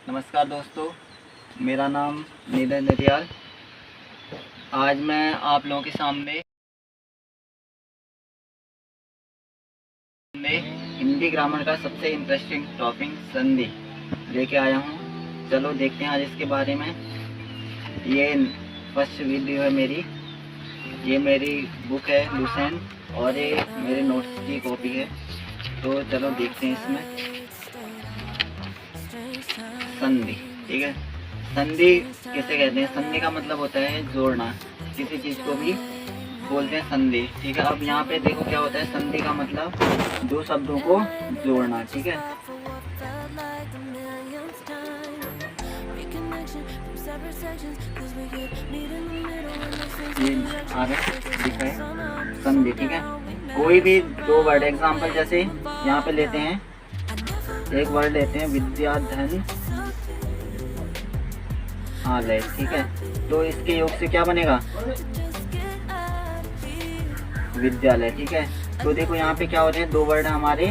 नमस्कार दोस्तों, मेरा नाम नीरज नरियाल। आज मैं आप लोगों के सामने हिंदी ग्रामर का सबसे इंटरेस्टिंग टॉपिक संधि लेके आया हूँ। चलो देखते हैं आज इसके बारे में। ये फर्स्ट वीडियो है मेरी। ये मेरी बुक है लूसेंट और ये मेरे नोट्स की कॉपी है। तो चलो देखते हैं इसमें। संधि, ठीक है। संधि किसे कहते हैं? संधि का मतलब होता है जोड़ना। किसी चीज़ को भी बोलते हैं संधि, ठीक है। अब यहाँ पे देखो क्या होता है। संधि का मतलब दो शब्दों को जोड़ना, ठीक है। ये आगे दिख रहा है संधि, ठीक है। कोई भी दो वर्ड, एग्जाम्पल जैसे यहाँ पे लेते हैं, एक वर्ड लेते हैं विद्याधन आलय, ठीक है। तो इसके योग से क्या बनेगा? विद्यालय, ठीक है। तो देखो यहाँ पे क्या हो रहे हैं, दो वर्ड हमारे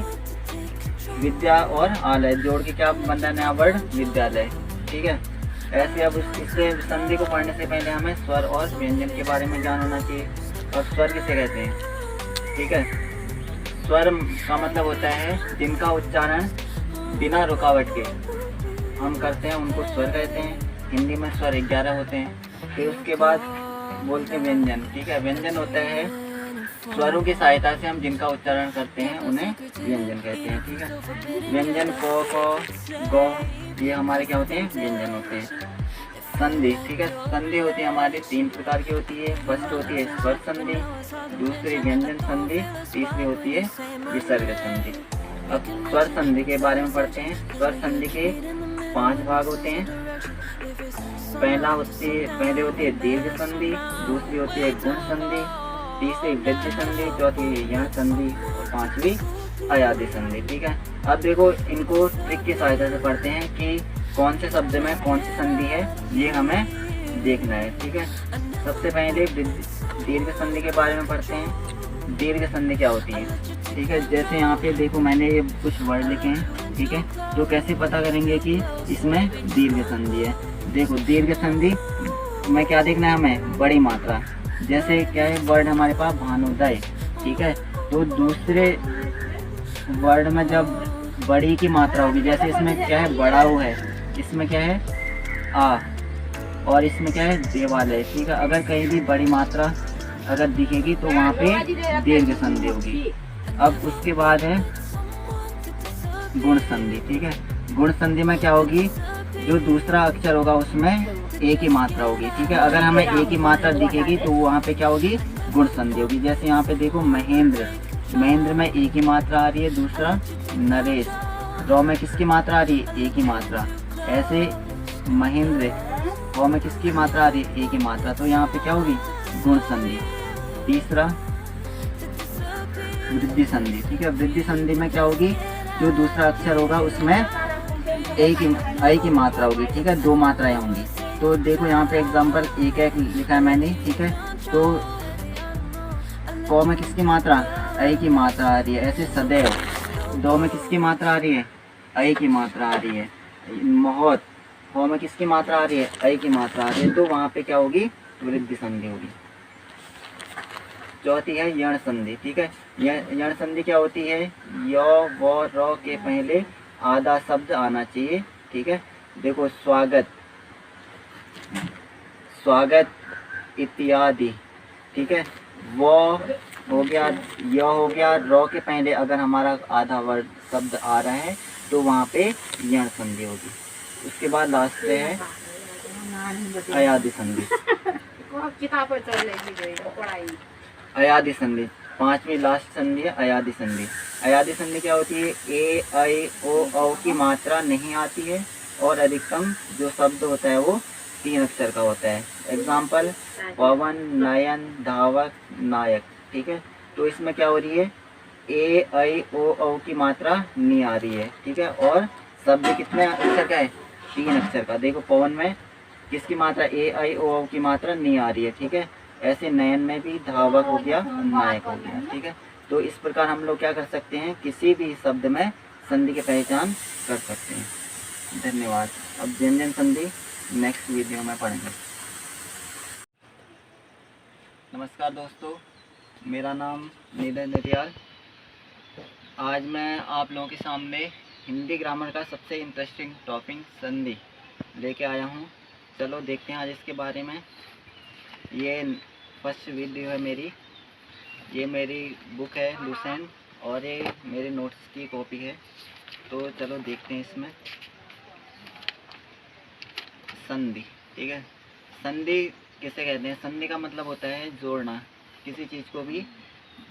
विद्या और आलय जोड़ के क्या बन रहा है? नया वर्ड विद्यालय, ठीक है। ऐसे अब इससे संधि को पढ़ने से पहले हमें स्वर और व्यंजन के बारे में ज्ञान होना चाहिए। और स्वर किसे कहते हैं, ठीक है। स्वर का मतलब होता है जिनका उच्चारण बिना रुकावट के हम करते हैं, उनको स्वर कहते हैं। हिंदी में स्वर 11 होते हैं। फिर उसके बाद बोलते हैं व्यंजन, ठीक है। व्यंजन होता है स्वरों की सहायता से हम जिनका उच्चारण करते हैं उन्हें व्यंजन कहते हैं, ठीक है। व्यंजन क, ग, ये हमारे क्या होते हैं? व्यंजन होते हैं। संधि, ठीक है। संधि होती है हमारी 3 प्रकार की होती है। फर्स्ट होती है स्वर संधि, दूसरी व्यंजन संधि, तीसरी होती है विसर्ग संधि। अब स्वर संधि के बारे में पढ़ते हैं। स्वर संधि के 5 भाग होते हैं। पहले होती है दीर्घ संधि, दूसरी होती है गुण संधि, तीसरी वृद्धि संधि, चौथी यण संधि और पांचवी अयादि संधि, ठीक है। अब देखो इनको ट्रिक की सहायता से पढ़ते हैं कि कौन से शब्द में कौन सी संधि है, ये हमें देखना है, ठीक है। सबसे पहले दीर्घ संधि के बारे में पढ़ते हैं। दीर्घ संधि क्या होती है, ठीक है। जैसे यहाँ पे देखो मैंने ये कुछ वर्ड लिखे हैं, ठीक है। तो कैसे पता करेंगे कि इसमें दीर्घ संधि है? देखो दीर्घ संधि में क्या देखना है हमें? बड़ी मात्रा। जैसे क्या है वर्ड हमारे पास भानुदय, ठीक है। तो दूसरे वर्ड में जब बड़ी की मात्रा होगी, जैसे इसमें क्या है? बड़ाऊ है, इसमें क्या है? आ, और इसमें क्या है? देवालय, ठीक है। अगर कहीं भी बड़ी मात्रा अगर दिखेगी तो वहाँ पे दीर्घ संधि होगी। अब उसके बाद है गुण संधि, ठीक है। गुण संधि में क्या होगी? जो दूसरा अक्षर होगा उसमें एक ही मात्रा होगी, ठीक है। अगर हमें एक ही मात्रा दिखेगी तो वहाँ पे क्या होगी? गुण संधि होगी। जैसे यहाँ पे देखो महेंद्र, महेंद्र में एक ही मात्रा आ रही है। दूसरा नरेश, रौ में किसकी मात्रा आ रही है? एक ही मात्रा। ऐसे महेंद्र, रौ में किसकी मात्रा आ रही है? एक ही मात्रा। तो यहाँ पे क्या होगी? गुण संधि। तीसरा वृद्धि संधि, ठीक है। वृद्धि संधि में क्या होगी? जो दूसरा अक्षर होगा उसमें एक ही मात्रा होगी, ठीक है। 2 मात्राएं होंगी। तो देखो यहाँ पे एग्जाम्पल एक लिखा है मैंने, ठीक है। तो क में किसकी मात्रा? ऐ की मात्रा आ रही है। ऐसे सदैव, दो में किसकी मात्रा आ रही है? ऐ की मात्रा आ रही है। महोत, हो में किसकी मात्रा आ रही है? ऐ की मात्रा आ रही है। तो वहाँ पे क्या होगी? वृद्धि संधि होगी। चौथी है यण संधि, ठीक है। यण संधि क्या होती है? य व र के पहले आधा शब्द आना चाहिए, ठीक है। देखो स्वागत, स्वागत इत्यादि, ठीक है। वो हो गया, य हो गया। र के पहले अगर हमारा आधा वर्ड शब्द आ रहा है तो वहाँ पे यण संधि होगी। उसके बाद लास्ट है अयादि संधि। अयादि संधि 5वीं लास्ट संधि है अयादि संधि। अयादि संधि क्या होती है? ए, ऐ, ओ, औ की मात्रा नहीं आती है और अधिकतम जो शब्द होता है वो 3 अक्षर का होता है। एग्जाम्पल पवन, नयन, धावक, नायक, ठीक है। तो इसमें क्या हो रही है? ए, ऐ, ओ, औ की मात्रा नहीं आ रही है, ठीक है। और शब्द कितने अक्षर का है? 3 अक्षर का। देखो पवन में किसकी मात्रा? ए, ऐ, ओ, औ की मात्रा नहीं आ रही है, ठीक है। ऐसे नयन में भी धावक हो गया, नायक हो गया, ठीक है। तो इस प्रकार हम लोग क्या कर सकते हैं? किसी भी शब्द में संधि की पहचान कर सकते हैं। धन्यवाद। अब व्यंजन संधि नेक्स्ट वीडियो में पढ़ेंगे। नमस्कार दोस्तों, मेरा नाम नीरज नटियाल। आज मैं आप लोगों के सामने हिंदी ग्रामर का सबसे इंटरेस्टिंग टॉपिक संधि लेके आया हूँ। चलो देखते हैं आज इसके बारे में। ये फर्स्ट वीडियो है मेरी, ये मेरी बुक है लूसेंट और ये मेरे नोट्स की कॉपी है। तो चलो देखते हैं इसमें। संधि, ठीक है। संधि किसे कहते हैं? संधि का मतलब होता है जोड़ना, किसी चीज़ को भी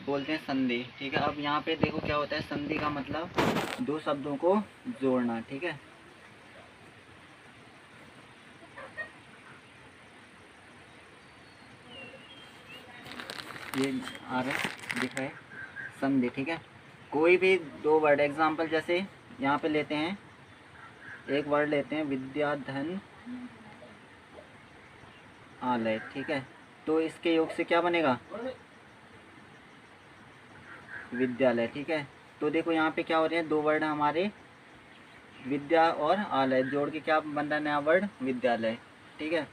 बोलते हैं संधि, ठीक है। अब यहाँ पे देखो क्या होता है, संधि का मतलब दो शब्दों को जोड़ना, ठीक है। ये आ रहा है, दिख रहा है संधि, ठीक है। कोई भी दो वर्ड, एग्जाम्पल जैसे यहाँ पे लेते हैं, एक वर्ड लेते हैं विद्याधन आलय, ठीक है। तो इसके योग से क्या बनेगा? विद्यालय, ठीक है। तो देखो यहाँ पे क्या हो रहे हैं, दो वर्ड हमारे विद्या और आलय जोड़ के क्या बन रहा है? नया वर्ड विद्यालय, ठीक है।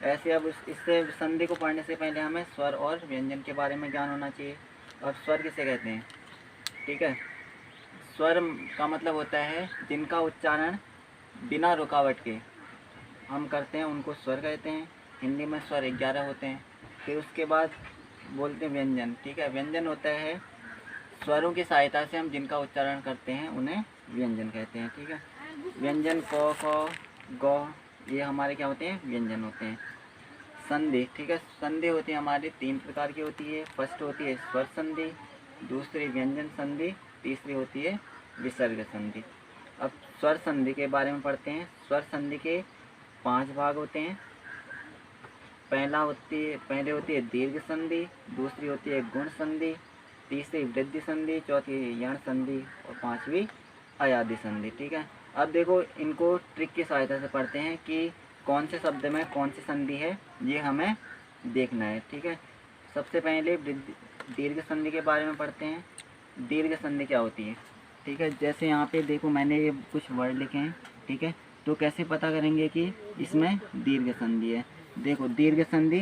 ऐसे अब इससे संधि को पढ़ने से पहले हमें स्वर और व्यंजन के बारे में ज्ञान होना चाहिए। और स्वर किसे कहते हैं, ठीक है। स्वर का मतलब होता है जिनका उच्चारण बिना रुकावट के हम करते हैं, उनको स्वर कहते हैं। हिंदी में स्वर 11 होते हैं। फिर उसके बाद बोलते हैं व्यंजन, ठीक है। व्यंजन होता है स्वरों की सहायता से हम जिनका उच्चारण करते हैं, उन्हें व्यंजन कहते हैं, ठीक है। व्यंजन क, ख, ग, ये हमारे क्या होते हैं? व्यंजन होते हैं। संधि, ठीक है। संधि होती है हमारी 3 प्रकार की होती है। फर्स्ट होती है स्वर संधि, दूसरी व्यंजन संधि, तीसरी होती है विसर्ग संधि। अब स्वर संधि के बारे में पढ़ते हैं। स्वर संधि के 5 भाग होते हैं। पहले होती है दीर्घ संधि, दूसरी होती है गुण संधि, तीसरी वृद्धि संधि, चौथी यण संधि और पांचवी अयादि संधि, ठीक है। अब देखो इनको ट्रिक की सहायता से पढ़ते हैं कि कौन से शब्द में कौन सी संधि है, ये हमें देखना है, ठीक है। सबसे पहले दीर्घ संधि के बारे में पढ़ते हैं। दीर्घ संधि क्या होती है, ठीक है। जैसे यहाँ पे देखो मैंने ये कुछ वर्ड लिखे हैं, ठीक है। तो कैसे पता करेंगे कि इसमें दीर्घ संधि है? देखो दीर्घ संधि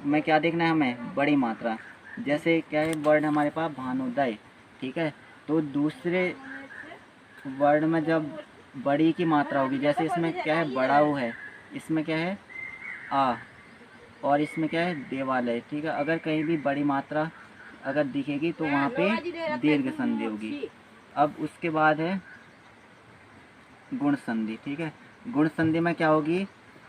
में क्या देखना है हमें? बड़ी मात्रा। जैसे क्या है वर्ड हमारे पास भानुदय, ठीक है। तो दूसरे वर्ड में जब बड़ी की मात्रा होगी, जैसे इसमें क्या है बड़ाऊ है, इसमें क्या है आ, और इसमें क्या है देवालय, ठीक है। अगर कहीं भी बड़ी मात्रा अगर दिखेगी तो वहाँ पे दीर्घ संधि होगी। अब उसके बाद है गुण संधि, ठीक है। गुण संधि में क्या होगी?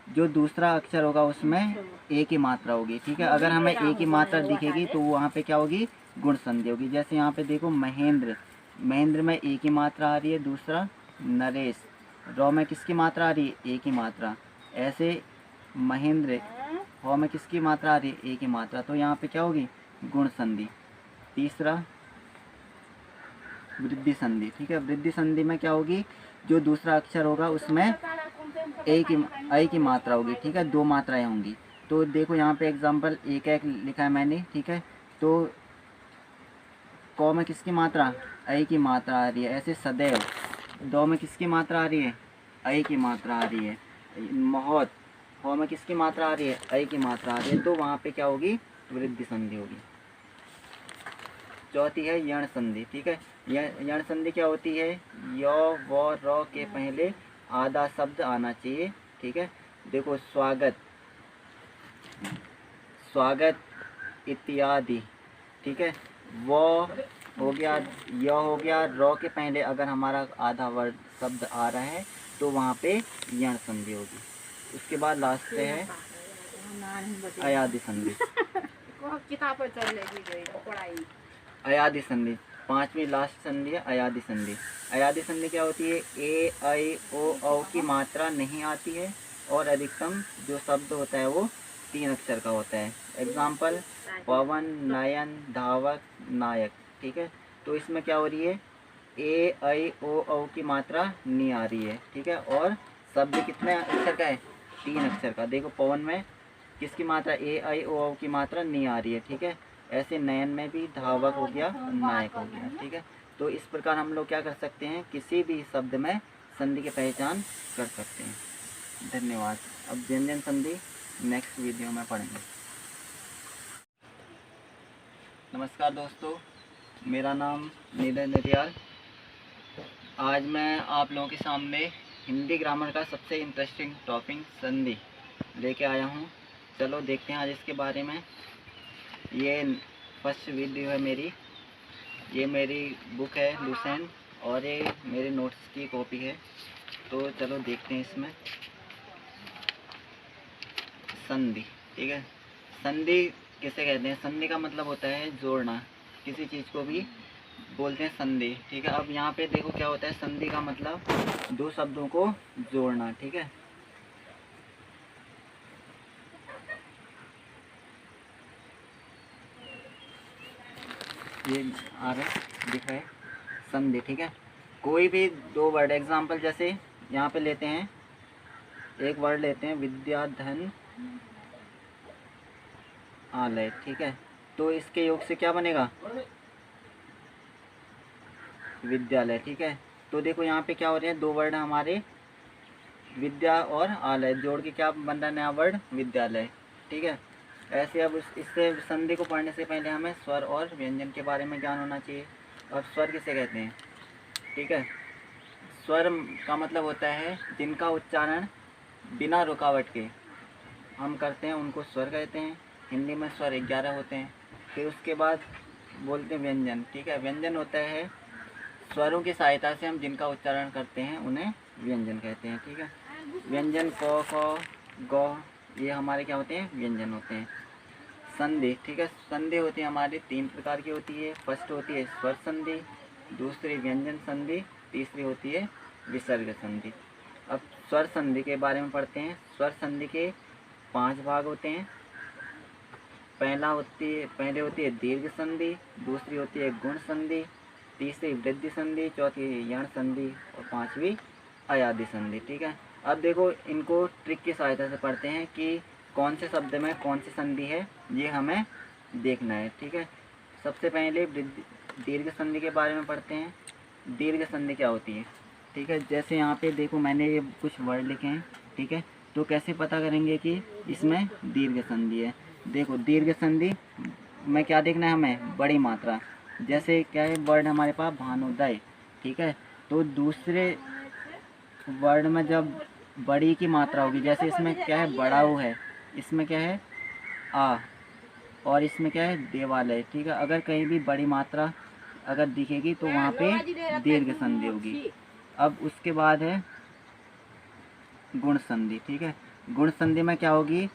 जो दूसरा अक्षर होगा उसमें एक ही मात्रा होगी, ठीक है। अगर हमें एक ही मात्रा दिखेगी तो वहाँ पे क्या होगी? गुण संधि होगी। जैसे यहाँ पे देखो महेंद्र, महेंद्र में एक ही मात्रा आ रही है। दूसरा नरेश, रौ में किसकी मात्रा आ रही है? एक ही मात्रा। ऐसे महेंद्र, हौ में किसकी मात्रा आ रही है? एक ही मात्रा। तो यहाँ पे क्या होगी? गुण संधि। तीसरा वृद्धि संधि, ठीक है। वृद्धि संधि में क्या होगी? जो दूसरा अक्षर होगा उसमें एक ही मात्रा होगी, ठीक है। 2 मात्राएं होंगी। तो देखो यहाँ पे एग्जाम्पल एक लिखा है मैंने, ठीक है। तो क में किसकी मात्रा? ऐ की मात्रा आ रही है। ऐसे सदैव, दो में किसकी मात्रा आ रही है? ऐ की मात्रा आ रही है। महोत, हो में किसकी मात्रा आ रही है? ऐ की मात्रा आ रही है। तो वहाँ पे क्या होगी? वृद्धि संधि होगी। चौथी है यण संधि, ठीक है। यण संधि क्या होती है? य व र के पहले आधा शब्द आना चाहिए, ठीक है। देखो स्वागत, स्वागत इत्यादि, ठीक है। वो हो गया, य हो गया, र के पहले अगर हमारा आधा वर्ड शब्द आ रहा है तो वहाँ पे यण संधि होगी। उसके बाद लास्ट पे है अयादि संधि। अयादि संधि 5वीं लास्ट संधि है अयादि संधि। अयादि संधि क्या होती है? ए ऐ ओ औ की मात्रा नहीं आती है और अधिकतम जो शब्द होता है वो 3 अक्षर का होता है। एग्जाम्पल पवन, नयन, धावक, नायक, ठीक है। तो इसमें क्या हो रही है? ए ऐ ओ औ की मात्रा नहीं आ रही है, ठीक है। और शब्द कितने अक्षर का है? 3 अक्षर का। देखो पवन में किसकी मात्रा? ए ऐ ओ औ की मात्रा नहीं आ रही है, ठीक है। ऐसे नयन में भी धावक हो गया, नायक हो गया, ठीक है। तो इस प्रकार हम लोग क्या कर सकते हैं? किसी भी शब्द में संधि की पहचान कर सकते हैं। धन्यवाद। अब व्यंजन संधि नेक्स्ट वीडियो में पढ़ेंगे। नमस्कार दोस्तों, मेरा नाम नीरज नरियाल। आज मैं आप लोगों के सामने हिंदी ग्रामर का सबसे इंटरेस्टिंग टॉपिक संधि लेके आया हूँ। चलो देखते हैं आज इसके बारे में। ये फर्स्ट वीडियो है मेरी, ये मेरी बुक है लूसेंट और ये मेरे नोट्स की कॉपी है। तो चलो देखते हैं इसमें। संधि, ठीक है। संधि किसे कहते हैं? संधि का मतलब होता है जोड़ना, किसी चीज़ को भी बोलते हैं संधि, ठीक है। अब यहाँ पे देखो क्या होता है, संधि का मतलब दो शब्दों को जोड़ना, ठीक है। ये आ रहा है, दिख रहा है संधि, ठीक है। कोई भी दो वर्ड, एग्जाम्पल जैसे यहाँ पे लेते हैं, एक वर्ड लेते हैं विद्याधन आलय, ठीक है। तो इसके योग से क्या बनेगा? विद्यालय, ठीक है। तो देखो यहाँ पे क्या हो रहे हैं, दो वर्ड हमारे विद्या और आलय जोड़ के क्या बन रहा है? नया वर्ड विद्यालय, ठीक है। ऐसे अब इससे संधि को पढ़ने से पहले हमें स्वर और व्यंजन के बारे में ज्ञान होना चाहिए। और स्वर किसे कहते हैं, ठीक है। स्वर का मतलब होता है जिनका उच्चारण बिना रुकावट के हम करते हैं, उनको स्वर कहते हैं। हिंदी में स्वर 11 होते हैं। फिर उसके बाद बोलते हैं व्यंजन, ठीक है। व्यंजन होता है स्वरों की सहायता से हम जिनका उच्चारण करते हैं, उन्हें व्यंजन कहते हैं, ठीक है। व्यंजन क, ख, ग, ये हमारे क्या होते हैं? व्यंजन होते हैं। संधि, ठीक है। संधि होती है हमारी 3 प्रकार की होती है। फर्स्ट होती है स्वर संधि, दूसरी व्यंजन संधि, तीसरी होती है विसर्ग संधि। अब स्वर संधि के बारे में पढ़ते हैं। स्वर संधि के 5 भाग होते हैं। पहले होती है दीर्घ संधि, दूसरी होती है गुण संधि, तीसरी वृद्धि संधि, चौथी यण संधि और पांचवी अयादि संधि, ठीक है। अब देखो इनको ट्रिक की सहायता से पढ़ते हैं कि कौन से शब्द में कौन सी संधि है, ये हमें देखना है, ठीक है। सबसे पहले दीर्घ संधि के बारे में पढ़ते हैं। दीर्घ संधि क्या होती है, ठीक है। जैसे यहाँ पे देखो मैंने ये कुछ वर्ड लिखे हैं, ठीक है। तो कैसे पता करेंगे कि इसमें दीर्घ संधि है? देखो दीर्घ संधि में क्या देखना है हमें? बड़ी मात्रा। जैसे क्या है वर्ड हमारे पास भानुदय, ठीक है। तो दूसरे वर्ड में जब बड़ी की मात्रा होगी, जैसे इसमें क्या है बड़ाऊ है, इसमें क्या है आ, और इसमें क्या है देवालय, ठीक है। अगर कहीं भी बड़ी मात्रा अगर दिखेगी तो वहाँ पे दीर्घ संधि होगी। अब उसके बाद है गुण संधि, ठीक है। गुण संधि में क्या होगी?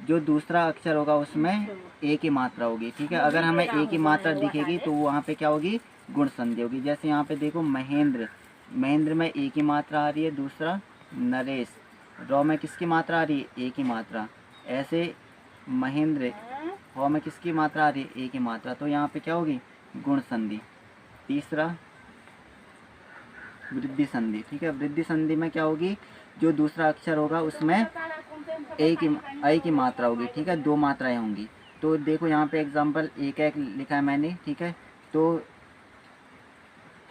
जो दूसरा अक्षर होगा उसमें एक ही मात्रा होगी, ठीक है। अगर हमें एक ही मात्रा दिखेगी तो वहाँ पे क्या होगी? गुण संधि होगी। जैसे यहाँ पे देखो महेंद्र, महेंद्र में एक ही मात्रा आ रही है। दूसरा नरेश, रौ में किसकी मात्रा आ रही है? एक ही मात्रा। ऐसे महेंद्र, रौ में किसकी मात्रा आ रही है? एक ही मात्रा। तो यहाँ पे क्या होगी? गुण संधि। तीसरा वृद्धि संधि, ठीक है। वृद्धि संधि में क्या होगी? जो दूसरा अक्षर होगा उसमें एक ही मात्रा होगी, ठीक है। 2 मात्राएं होंगी। तो देखो यहाँ पे एग्जाम्पल एक लिखा है मैंने, ठीक है। तो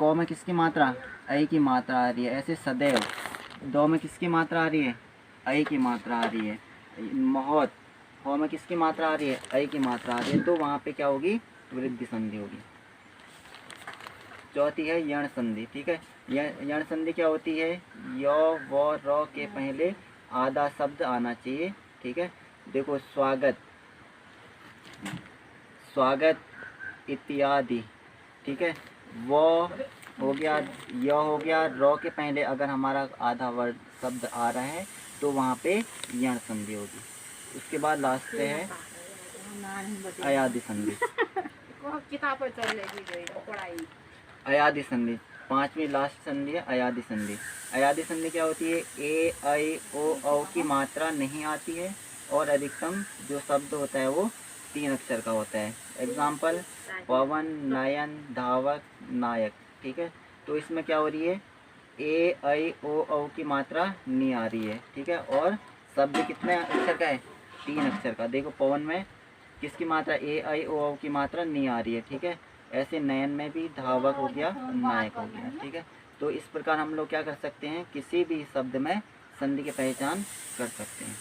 क में किसकी मात्रा? ऐ की मात्रा आ रही है। ऐसे सदैव, दो में किसकी मात्रा आ रही है? ऐ की मात्रा आ रही है। महोत, हो में किसकी मात्रा आ रही है? ऐ की मात्रा आ रही है। तो वहाँ पे क्या होगी? वृद्धि संधि होगी। चौथी है यण संधि, ठीक है। यण संधि क्या होती है? य व र के पहले आधा शब्द आना चाहिए, ठीक है। देखो स्वागत, स्वागत इत्यादि, ठीक है। वो हो गया, य हो गया, र के पहले अगर हमारा आधा वर्ड शब्द आ रहा है तो वहाँ पे यण संधि होगी। उसके बाद लास्ट है अयादि संधि। अयादि संधि 5वीं लास्ट संधि है अयादि संधि। अयादि संधि क्या होती है? ए ऐ ओ औ की मात्रा नहीं आती है और अधिकतम जो शब्द होता है वो 3 अक्षर का होता है। एग्जाम्पल पवन, नयन, धावक, नायक, ठीक है। तो इसमें क्या हो रही है? ए ऐ ओ औ की मात्रा नहीं आ रही है, ठीक है। और शब्द कितने अक्षर का है? 3 अक्षर का। देखो पवन में किसकी मात्रा? ए ऐ ओ औ की मात्रा नहीं आ रही है, ठीक है। ऐसे नयन में भी धावक हो गया, नायक हो गया, ठीक है। तो इस प्रकार हम लोग क्या कर सकते हैं, किसी भी शब्द में संधि की पहचान कर सकते हैं।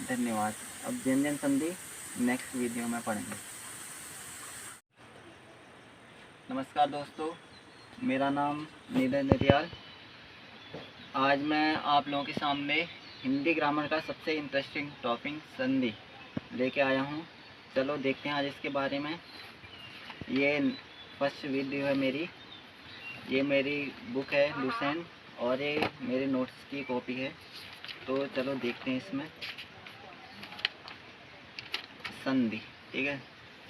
धन्यवाद। अब व्यंजन संधि नेक्स्ट वीडियो में पढ़ेंगे। नमस्कार दोस्तों, मेरा नाम नीरज नरियाल। आज मैं आप लोगों के सामने हिंदी ग्रामर का सबसे इंटरेस्टिंग टॉपिक संधि लेके आया हूँ। चलो देखते हैं आज इसके बारे में। ये फर्स्ट वीडियो है मेरी, ये मेरी बुक है लूसेंट और ये मेरे नोट्स की कॉपी है। तो चलो देखते हैं इसमें। संधि, ठीक है।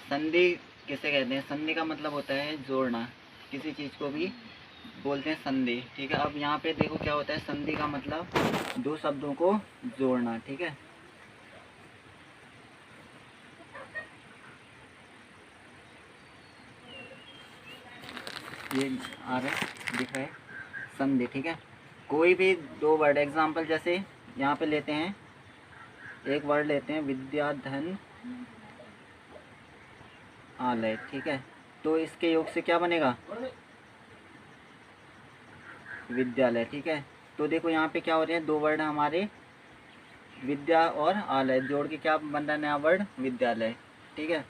संधि किसे कहते हैं? संधि का मतलब होता है जोड़ना, किसी चीज़ को भी बोलते हैं संधि, ठीक है। अब यहाँ पे देखो क्या होता है, संधि का मतलब दो शब्दों को जोड़ना, ठीक है। ये आ रहा है, दिख रहा है संधि, ठीक है। कोई भी दो वर्ड, एग्जाम्पल जैसे यहाँ पे लेते हैं, एक वर्ड लेते हैं विद्याधन आलय, ठीक है। तो इसके योग से क्या बनेगा? विद्यालय, ठीक है। तो देखो यहाँ पे क्या हो रहे हैं, दो वर्ड हमारे विद्या और आलय जोड़ के क्या बन रहा है, नया वर्ड विद्यालय, ठीक है।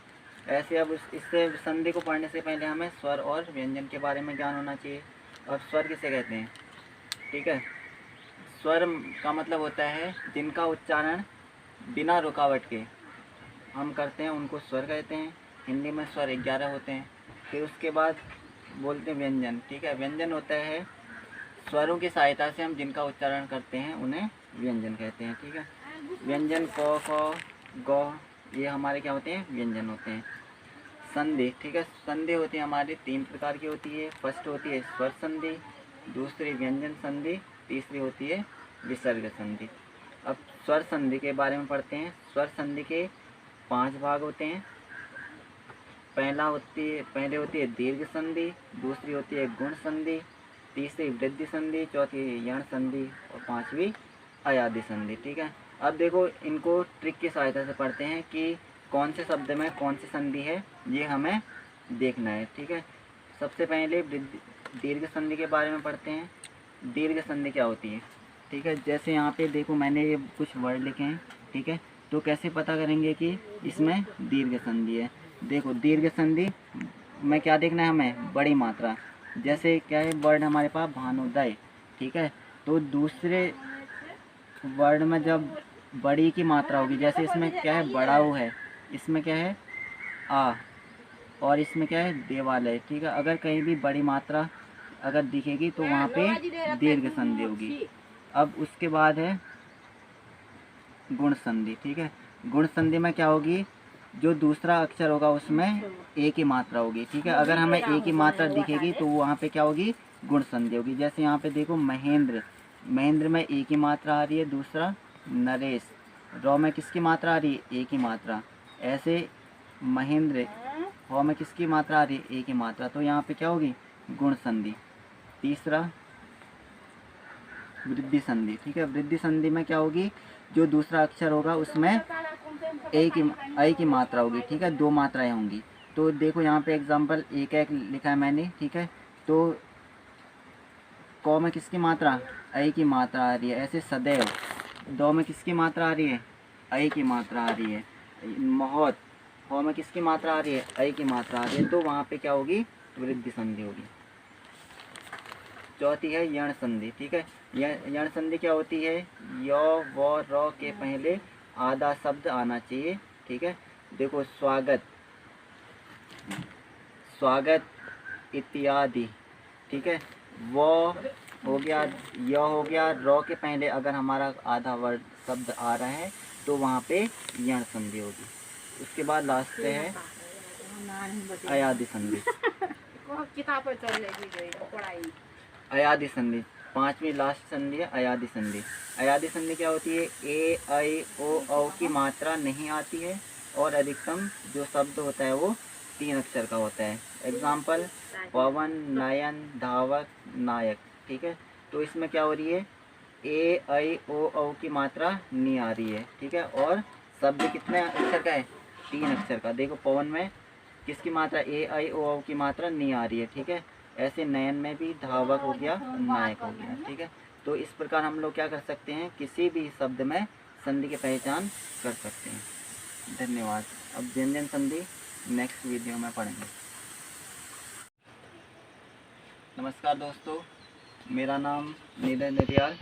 ऐसे अब इससे संधि को पढ़ने से पहले हमें स्वर और व्यंजन के बारे में ज्ञान होना चाहिए। और स्वर किसे कहते हैं, ठीक है। स्वर का मतलब होता है जिनका उच्चारण बिना रुकावट के हम करते हैं, उनको स्वर कहते हैं। हिंदी में स्वर 11 होते हैं। फिर उसके बाद बोलते हैं व्यंजन, ठीक है। व्यंजन होता है स्वरों की सहायता से हम जिनका उच्चारण करते हैं, उन्हें व्यंजन कहते हैं, ठीक है। व्यंजन क, ख, ग, ये हमारे क्या होते हैं, व्यंजन होते हैं। संधि, ठीक है। संधि होती है हमारी 3 प्रकार की होती है। फर्स्ट होती है स्वर संधि, दूसरी व्यंजन संधि, तीसरी होती है विसर्ग संधि। अब स्वर संधि के बारे में पढ़ते हैं। स्वर संधि के 5 भाग होते हैं। पहले होती है दीर्घ संधि, दूसरी होती है गुण संधि, तीसरी वृद्धि संधि, चौथी यण संधि और पांचवी अयादि संधि, ठीक है। अब देखो इनको ट्रिक की सहायता से पढ़ते हैं कि कौन से शब्द में कौन सी संधि है, ये हमें देखना है, ठीक है। सबसे पहले दीर्घ संधि के बारे में पढ़ते हैं। दीर्घ संधि क्या होती है, ठीक है। जैसे यहाँ पे देखो मैंने ये कुछ वर्ड लिखे हैं, ठीक है। तो कैसे पता करेंगे कि इसमें दीर्घ संधि है? देखो दीर्घ संधि में क्या देखना है हमें, बड़ी मात्रा। जैसे क्या है वर्ड हमारे पास भानुदय, ठीक है। तो दूसरे वर्ड में जब बड़ी की मात्रा होगी, जैसे इसमें क्या है बड़ाऊ है, इसमें क्या है आ, और इसमें क्या है देवालय, ठीक है। अगर कहीं भी बड़ी मात्रा अगर दिखेगी तो वहाँ पे दीर्घ संधि होगी। अब उसके बाद है गुण संधि, ठीक है। गुण संधि में क्या होगी, जो दूसरा अक्षर होगा उसमें एक ही मात्रा होगी, ठीक है। अगर हमें एक ही मात्रा दिखेगी तो वहाँ पे क्या होगी, गुण संधि होगी। जैसे यहाँ पे देखो महेंद्र, महेंद्र में एक ही मात्रा आ रही है। दूसरा नरेश, रौ में किसकी मात्रा आ रही है, एक ही मात्रा। ऐसे महेंद्र, हौ में किसकी मात्रा आ रही है, एक ही मात्रा। तो यहाँ पे क्या होगी, गुण संधि। तीसरा वृद्धि संधि, ठीक है। वृद्धि संधि में क्या होगी, जो दूसरा अक्षर होगा उसमें एक ही मात्रा होगी, ठीक है। 2 मात्राएं होंगी। तो देखो यहाँ पे एग्जाम्पल एक लिखा है मैंने, ठीक है। तो क में किसकी मात्रा, ऐ की मात्रा आ रही है। ऐसे सदैव, दो में किसकी मात्रा आ रही है, ऐ की मात्रा आ रही है। महोत, हो में किसकी मात्रा आ रही है, ऐ की मात्रा आ रही है। तो वहाँ पे क्या होगी, वृद्धि संधि होगी। चौथी है यण संधि, ठीक है। यण संधि क्या होती है, य व र के पहले आधा शब्द आना चाहिए, ठीक है। देखो स्वागत, स्वागत इत्यादि, ठीक है। वो हो गया, य हो गया, र के पहले अगर हमारा आधा वर्ड शब्द आ रहा है तो वहाँ पे यण संधि होगी। उसके बाद लास्ट है अयादि संधि। अयादि संधि 5वीं लास्ट संधि है अयादि संधि। अयादि संधि क्या होती है, ए ऐ ओ औ की मात्रा नहीं आती है और अधिकतम जो शब्द होता है वो 3 अक्षर का होता है। एग्जाम्पल पवन, नयन, धावक, नायक, ठीक है। तो इसमें क्या हो रही है, ए ऐ ओ औ की मात्रा नहीं आ रही है, ठीक है। और शब्द कितने अक्षर का है, 3 अक्षर का। देखो पवन में किसकी मात्रा, ए ऐ ओ औ की मात्रा नहीं आ रही है, ठीक है। ऐसे नयन में भी धावक हो गया, नायक हो गया। ठीक है, तो इस प्रकार हम लोग क्या कर सकते हैं, किसी भी शब्द में संधि की पहचान कर सकते हैं। धन्यवाद। अब व्यंजन संधि नेक्स्ट वीडियो में पढ़ेंगे। नमस्कार दोस्तों, मेरा नाम नीरज नटियाल।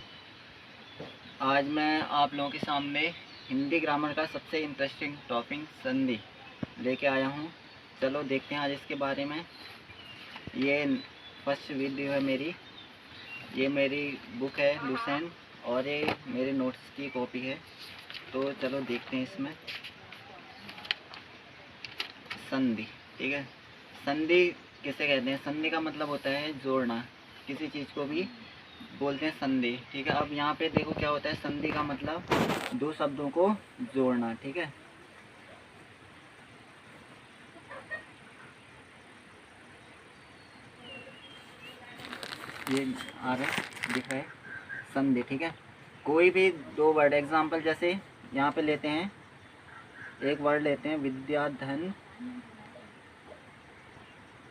आज मैं आप लोगों के सामने हिंदी ग्रामर का सबसे इंटरेस्टिंग टॉपिक संधि लेके आया हूँ। चलो देखते हैं आज इसके बारे में। ये फर्स्ट वीडियो है मेरी, ये मेरी बुक है लुसेंट और ये मेरे नोट्स की कॉपी है। तो चलो देखते हैं इसमें संधि। ठीक है, संधि किसे कहते हैं? संधि का मतलब होता है जोड़ना, किसी चीज़ को भी बोलते हैं संधि। ठीक है, अब यहाँ पे देखो क्या होता है, संधि का मतलब दो शब्दों को जोड़ना। ठीक है, ये आ रहा है, दिख रहा है संधि। ठीक है, कोई भी दो वर्ड, एग्जाम्पल जैसे यहाँ पे लेते हैं, एक वर्ड लेते हैं विद्याधन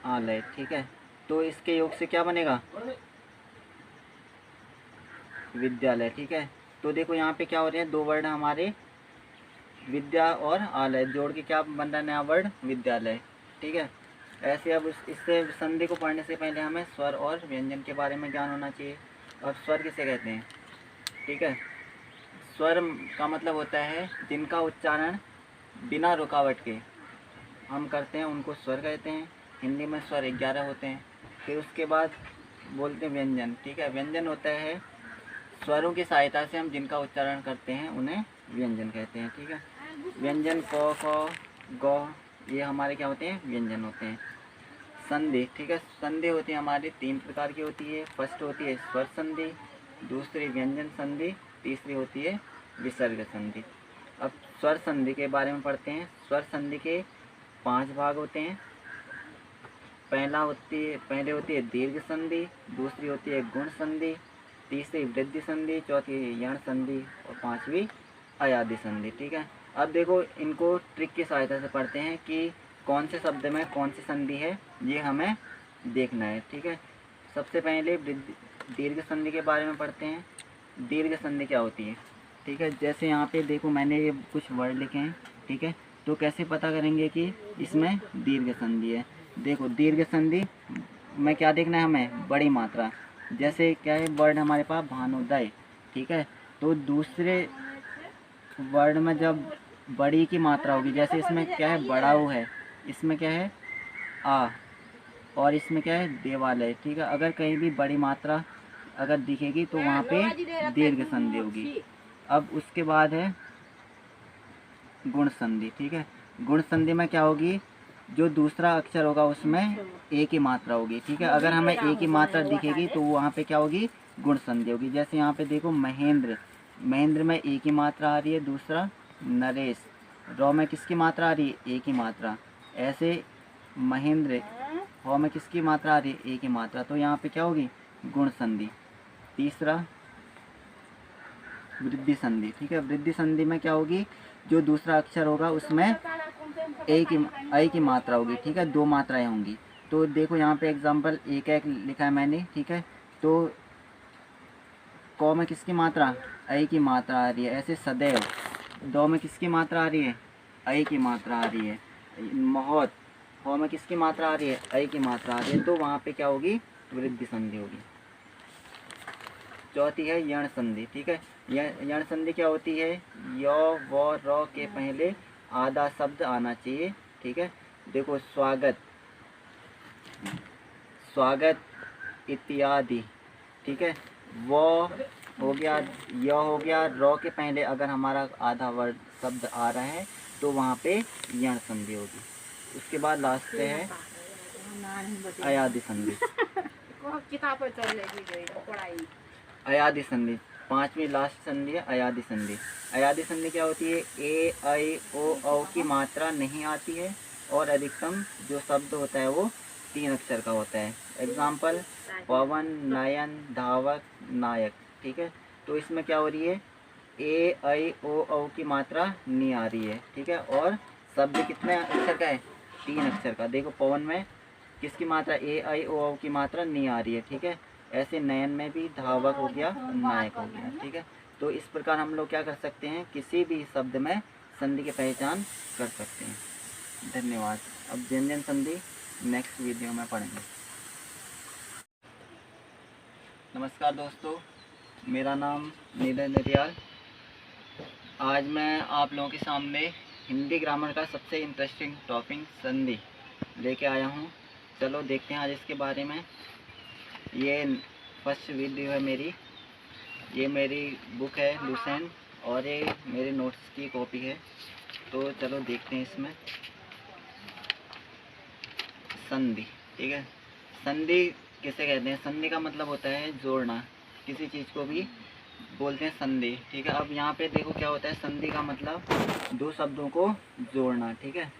आलय। ठीक है, तो इसके योग से क्या बनेगा? विद्यालय। ठीक है, तो देखो यहाँ पे क्या हो रहे हैं, दो वर्ड हमारे विद्या और आलय जोड़ के क्या बन रहा है, नया वर्ड विद्यालय। ठीक है, ऐसे अब इससे संधि को पढ़ने से पहले हमें स्वर और व्यंजन के बारे में ज्ञान होना चाहिए। और स्वर किसे कहते हैं? ठीक है, स्वर का मतलब होता है जिनका उच्चारण बिना रुकावट के हम करते हैं, उनको स्वर कहते हैं। हिंदी में स्वर 11 होते हैं। फिर उसके बाद बोलते हैं व्यंजन। ठीक है, व्यंजन होता है स्वरों की सहायता से हम जिनका उच्चारण करते हैं, उन्हें व्यंजन कहते हैं। ठीक है, व्यंजन क, ख, ग, ये हमारे क्या होते हैं? व्यंजन होते हैं। संधि। ठीक है, संधि होती है हमारी 3 प्रकार की होती है। फर्स्ट होती है स्वर संधि, दूसरी व्यंजन संधि, तीसरी होती है विसर्ग संधि। अब स्वर संधि के बारे में पढ़ते हैं। स्वर संधि के 5 भाग होते हैं। पहले होती है दीर्घ संधि, दूसरी होती है गुण संधि, तीसरी वृद्धि संधि, चौथी यण संधि और पांचवी अयादि संधि। ठीक है, अब देखो इनको ट्रिक की सहायता से पढ़ते हैं कि कौन से शब्द में कौन सी संधि है, ये हमें देखना है। ठीक है, सबसे पहले दीर्घ संधि के बारे में पढ़ते हैं। दीर्घ संधि क्या होती है? ठीक है, जैसे यहाँ पे देखो मैंने ये कुछ वर्ड लिखे हैं। ठीक है, तो कैसे पता करेंगे कि इसमें दीर्घ संधि है? देखो दीर्घ संधि में क्या देखना है हमें? बड़ी मात्रा। जैसे क्या है वर्ड हमारे पास भानुदय। ठीक है, तो दूसरे वर्ड में जब बड़ी की मात्रा होगी, जैसे इसमें क्या है बड़ाऊ है, इसमें क्या है आ, और इसमें क्या है देवालय। ठीक है, अगर कहीं भी बड़ी मात्रा अगर दिखेगी तो वहाँ पे दीर्घ संधि होगी। अब उसके बाद है गुण संधि। ठीक है, गुण संधि में क्या होगी? जो दूसरा अक्षर होगा उसमें एक ही मात्रा होगी। ठीक है, अगर हमें एक ही मात्रा दिखेगी तो वहाँ पे क्या होगी? गुण संधि होगी। जैसे यहाँ पे देखो महेंद्र, महेंद्र में एक ही मात्रा आ रही है। दूसरा नरेश, रौ में किसकी मात्रा आ रही है? एक ही मात्रा। ऐसे महेंद्र, हौ में किसकी मात्रा आ रही है? एक ही मात्रा। तो यहाँ पे क्या होगी? गुण संधि। तीसरा वृद्धि संधि। ठीक है, वृद्धि संधि में क्या होगी? जो दूसरा अक्षर होगा उसमें एक की मात्रा होगी। ठीक है, 2 मात्राएं होंगी। तो देखो यहाँ पे एग्जाम्पल एक लिखा है मैंने। ठीक है, तो क में किसकी मात्रा? ऐ की मात्रा आ रही है। ऐसे सदैव, दो में किसकी मात्रा आ रही है? ऐ की मात्रा आ रही है। महोत, हो में किसकी मात्रा आ रही है? ऐ की मात्रा आ रही है। तो वहाँ पे क्या होगी? वृद्धि संधि होगी। चौथी है यण संधि। ठीक है, यण संधि क्या होती है? य व र के पहले आधा शब्द आना चाहिए। ठीक है, देखो स्वागत, स्वागत इत्यादि। ठीक है, वो हो गया, य हो गया, र के पहले अगर हमारा आधा वर्ड शब्द आ रहा है तो वहाँ पे यण संधि होगी। उसके बाद लास्ट पे है अयादि संधि। अयादि संधि 5वीं लास्ट संधि है अयादि संधि। अयादि संधि क्या होती है? ए ऐ ओ औ की मात्रा नहीं आती है और अधिकतम जो शब्द होता है वो 3 अक्षर का होता है। एग्जाम्पल पवन, नयन, धावक, नायक। ठीक है, तो इसमें क्या हो रही है? ए ऐ ओ औ की मात्रा नहीं आ रही है। ठीक है, और शब्द कितने अक्षर का है? 3 अक्षर का। देखो पवन में किसकी मात्रा ए आई ओ औ की मात्रा नहीं आ रही है, ठीक है। ऐसे नयन में भी धावक हो गया, नायक हो गया, ठीक है। तो इस प्रकार हम लोग क्या कर सकते हैं, किसी भी शब्द में संधि की पहचान कर सकते हैं। धन्यवाद। अब व्यंजन संधि नेक्स्ट वीडियो में पढ़ेंगे। नमस्कार दोस्तों, मेरा नाम नीरज नित्याल। आज मैं आप लोगों के सामने हिंदी ग्रामर का सबसे इंटरेस्टिंग टॉपिक संधि लेके आया हूँ। चलो देखते हैं आज इसके बारे में। ये फर्स्ट वीडियो है मेरी, ये मेरी बुक है लुसेंट और ये मेरे नोट्स की कॉपी है। तो चलो देखते हैं इसमें। संधि, ठीक है। संधि किसे कहते हैं? संधि का मतलब होता है जोड़ना, किसी चीज़ को भी बोलते हैं संधि, ठीक है। अब यहाँ पे देखो क्या होता है, संधि का मतलब दो शब्दों को जोड़ना, ठीक है।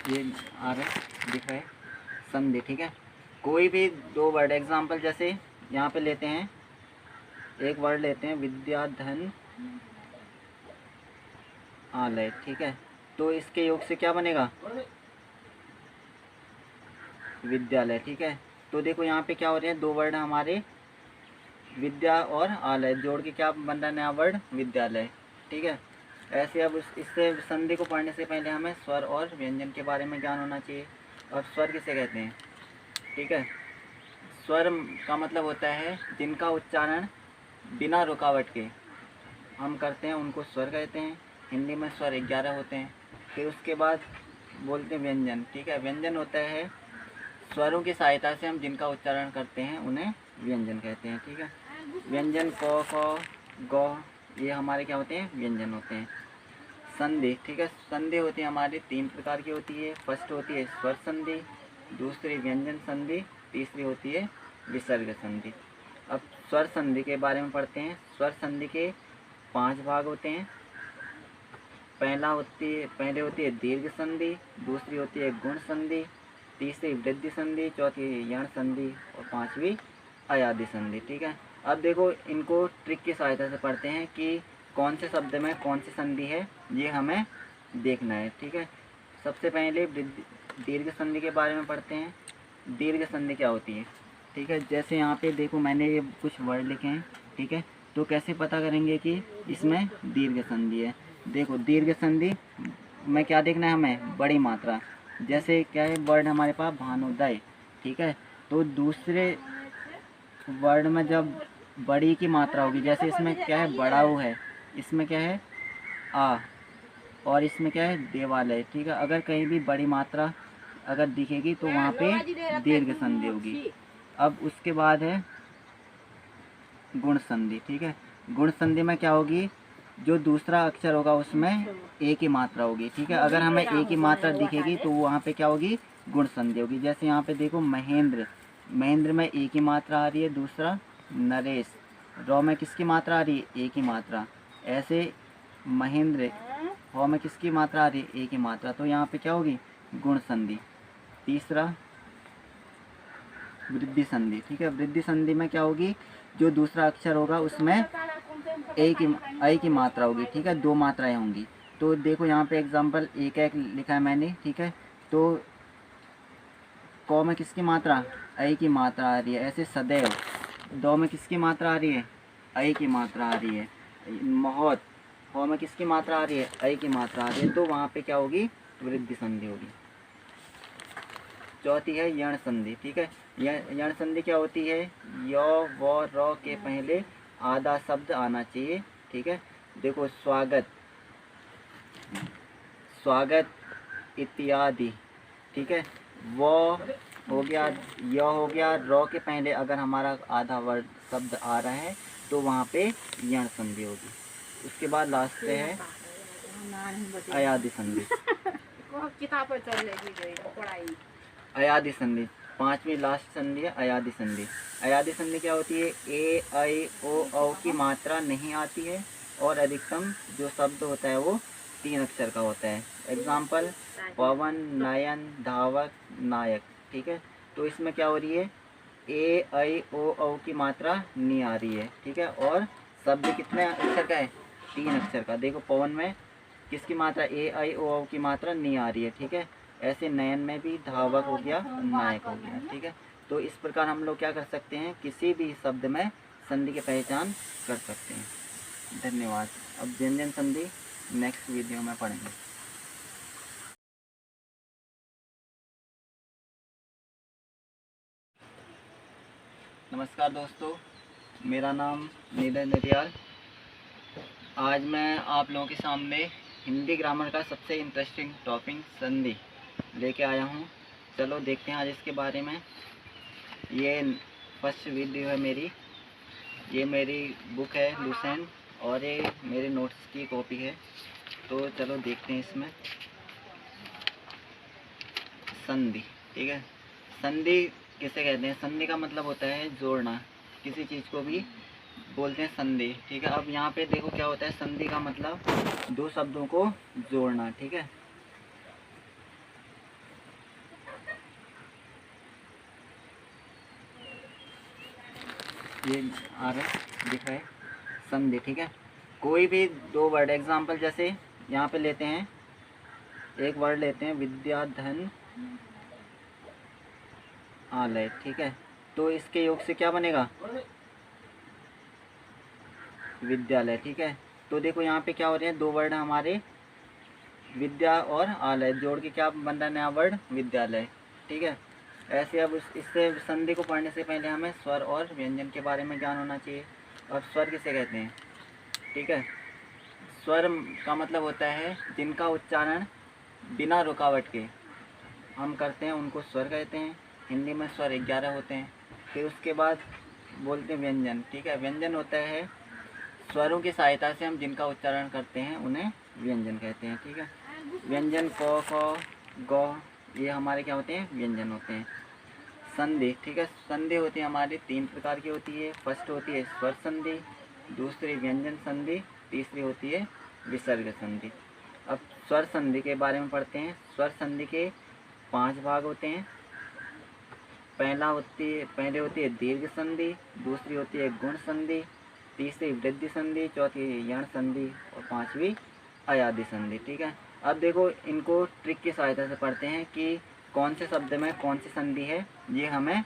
ये आ रहा है, दिख रहा है संधि, ठीक है। कोई भी दो वर्ड, एग्जाम्पल जैसे यहाँ पे लेते हैं, एक वर्ड लेते हैं विद्याधन आलय, ठीक है। तो इसके योग से क्या बनेगा? विद्यालय, ठीक है। तो देखो यहाँ पे क्या हो रहे हैं, दो वर्ड हमारे विद्या और आलय जोड़ के क्या बन रहा है, नया वर्ड विद्यालय, ठीक है। ऐसे अब इससे संधि को पढ़ने से पहले हमें स्वर और व्यंजन के बारे में ज्ञान होना चाहिए। और स्वर किसे कहते हैं, ठीक है। स्वर का मतलब होता है जिनका उच्चारण बिना रुकावट के हम करते हैं, उनको स्वर कहते हैं। हिंदी में स्वर 11 होते हैं। फिर उसके बाद बोलते हैं व्यंजन, ठीक है। व्यंजन होता है स्वरों की सहायता से हम जिनका उच्चारण करते हैं, उन्हें व्यंजन कहते हैं, ठीक है। व्यंजन क, ख, ग, ये हमारे क्या होते हैं, व्यंजन होते हैं। संधि, ठीक है। संधि होती है हमारी 3 प्रकार की होती है। फर्स्ट होती है स्वर संधि, दूसरी व्यंजन संधि, तीसरी होती है विसर्ग संधि। अब स्वर संधि के बारे में पढ़ते हैं। स्वर संधि के 5 भाग होते हैं। पहले होती है दीर्घ संधि, दूसरी होती है गुण संधि, तीसरी वृद्धि संधि, चौथी यण संधि और पांचवी अयादि संधि, ठीक है। अब देखो इनको ट्रिक की सहायता से पढ़ते हैं कि कौन से शब्द में कौन सी संधि है, ये हमें देखना है, ठीक है। सबसे पहले दीर्घ संधि के बारे में पढ़ते हैं। दीर्घ संधि क्या होती है, ठीक है। जैसे यहाँ पे देखो मैंने ये कुछ वर्ड लिखे हैं, ठीक है। तो कैसे पता करेंगे कि इसमें दीर्घ संधि है? देखो दीर्घ संधि में क्या देखना है हमें, बड़ी मात्रा। जैसे क्या है वर्ड हमारे पास भानुदय, ठीक है। तो दूसरे वर्ड में जब बड़ी की मात्रा होगी, जैसे इसमें क्या है बड़ाऊ है, इसमें क्या है आ, और इसमें क्या है देवालय, ठीक है। अगर कहीं भी बड़ी मात्रा अगर दिखेगी तो वहाँ पे दीर्घ संधि होगी। अब उसके बाद है गुण संधि, ठीक है। गुण संधि में क्या होगी, जो दूसरा अक्षर होगा उसमें एक ही मात्रा होगी, ठीक है। अगर हमें एक ही मात्रा दिखेगी तो वहाँ पे क्या होगी, गुण संधि होगी। जैसे यहाँ पे देखो महेंद्र, महेंद्र में एक ही मात्रा आ रही है। दूसरा नरेश, रौ में किसकी मात्रा आ रही है, एक ही मात्रा। ऐसे महेंद्र, हौ में किसकी मात्रा आ रही है, एक ही मात्रा। तो यहाँ पे क्या होगी, गुण संधि। तीसरा वृद्धि संधि, ठीक है। वृद्धि संधि में क्या होगी, जो दूसरा अक्षर होगा उसमें एक ही मात्रा होगी, ठीक है। 2 मात्राएं होंगी। तो देखो यहाँ पे एग्जाम्पल एक लिखा है मैंने, ठीक है। तो क में किसकी मात्रा, ऐ की मात्रा आ रही है। ऐसे सदैव, दो में किसकी मात्रा आ रही है, ऐ की मात्रा आ रही है। महोत, हो में किसकी मात्रा आ रही है, ऐ की मात्रा आ रही है। तो वहाँ पे क्या होगी, वृद्धि संधि होगी। चौथी है यण संधि, ठीक है। यण संधि क्या होती है, य व र के पहले आधा शब्द आना चाहिए, ठीक है। देखो स्वागत, स्वागत इत्यादि, ठीक है। वो हो गया, य हो गया, र के पहले अगर हमारा आधा वर्ड शब्द आ रहा है तो वहाँ पे यण संधि होगी। उसके बाद लास्ट पे है अयादि संधि। अयादि संधि 5वीं लास्ट संधि है अयादि संधि। अयादि संधि क्या होती है, ए ऐ ओ औ की मात्रा नहीं आती है और अधिकतम जो शब्द होता है वो 3 अक्षर का होता है। एग्जाम्पल पवन, नयन, धावक, नायक, ठीक है। तो इसमें क्या हो रही है, ए ऐ ओ औ की मात्रा नहीं आ रही है, ठीक है। और शब्द कितने अक्षर का है, 3 अक्षर का। देखो पवन में किसकी मात्रा ए आई ओ औ की मात्रा नहीं आ रही है, ठीक है। ऐसे नयन में भी धावक हो गया, नायक हो गया, ठीक है। तो इस प्रकार हम लोग क्या कर सकते हैं, किसी भी शब्द में संधि की पहचान कर सकते हैं। धन्यवाद। अब व्यंजन संधि नेक्स्ट वीडियो में पढ़ेंगे। नमस्कार दोस्तों, मेरा नाम नीरज नटियाल। आज मैं आप लोगों के सामने हिंदी ग्रामर का सबसे इंटरेस्टिंग टॉपिक संधि लेके आया हूँ। चलो देखते हैं आज इसके बारे में। ये फर्स्ट वीडियो है मेरी। ये मेरी बुक है लूसेंट और ये मेरे नोट्स की कॉपी है। तो चलो देखते हैं इसमें संधि, ठीक है। संधि किसे कहते हैं? संधि का मतलब होता है जोड़ना, किसी चीज़ को भी बोलते हैं संधि, ठीक है। अब यहाँ पे देखो क्या होता है, संधि का मतलब दो शब्दों को जोड़ना, ठीक है। ये आ रहा है, दिख रहा है संधि, ठीक है। कोई भी दो वर्ड, एग्जाम्पल जैसे यहाँ पे लेते हैं, एक वर्ड लेते हैं विद्याधन आलय, ठीक है। तो इसके योग से क्या बनेगा? विद्यालय, ठीक है। तो देखो यहाँ पे क्या हो रहे हैं, दो वर्ड हमारे विद्या और आलय जोड़ के क्या बन रहा है, नया वर्ड विद्यालय, ठीक है। ऐसे अब इससे संधि को पढ़ने से पहले हमें स्वर और व्यंजन के बारे में ज्ञान होना चाहिए। और स्वर किसे कहते हैं, ठीक है। स्वर का मतलब होता है जिनका उच्चारण बिना रुकावट के हम करते हैं, उनको स्वर कहते हैं। हिंदी में स्वर 11 होते हैं। फिर उसके बाद बोलते हैं व्यंजन, ठीक है। व्यंजन होता है स्वरों की सहायता से हम जिनका उच्चारण करते हैं, उन्हें व्यंजन कहते हैं, ठीक है। व्यंजन क, ख, ग, ये हमारे क्या होते हैं, व्यंजन होते हैं। संधि, ठीक है। संधि होती है हमारी 3 प्रकार की होती है। फर्स्ट होती है स्वर संधि, दूसरी व्यंजन संधि, तीसरी होती है विसर्ग संधि। अब स्वर संधि के बारे में पढ़ते हैं। स्वर संधि के 5 भाग होते हैं। पहले होती है दीर्घ संधि, दूसरी होती है गुण संधि, तीसरी वृद्धि संधि, चौथी यण संधि और पांचवी अयादि संधि, ठीक है। अब देखो इनको ट्रिक की सहायता से पढ़ते हैं कि कौन से शब्द में कौन सी संधि है, ये हमें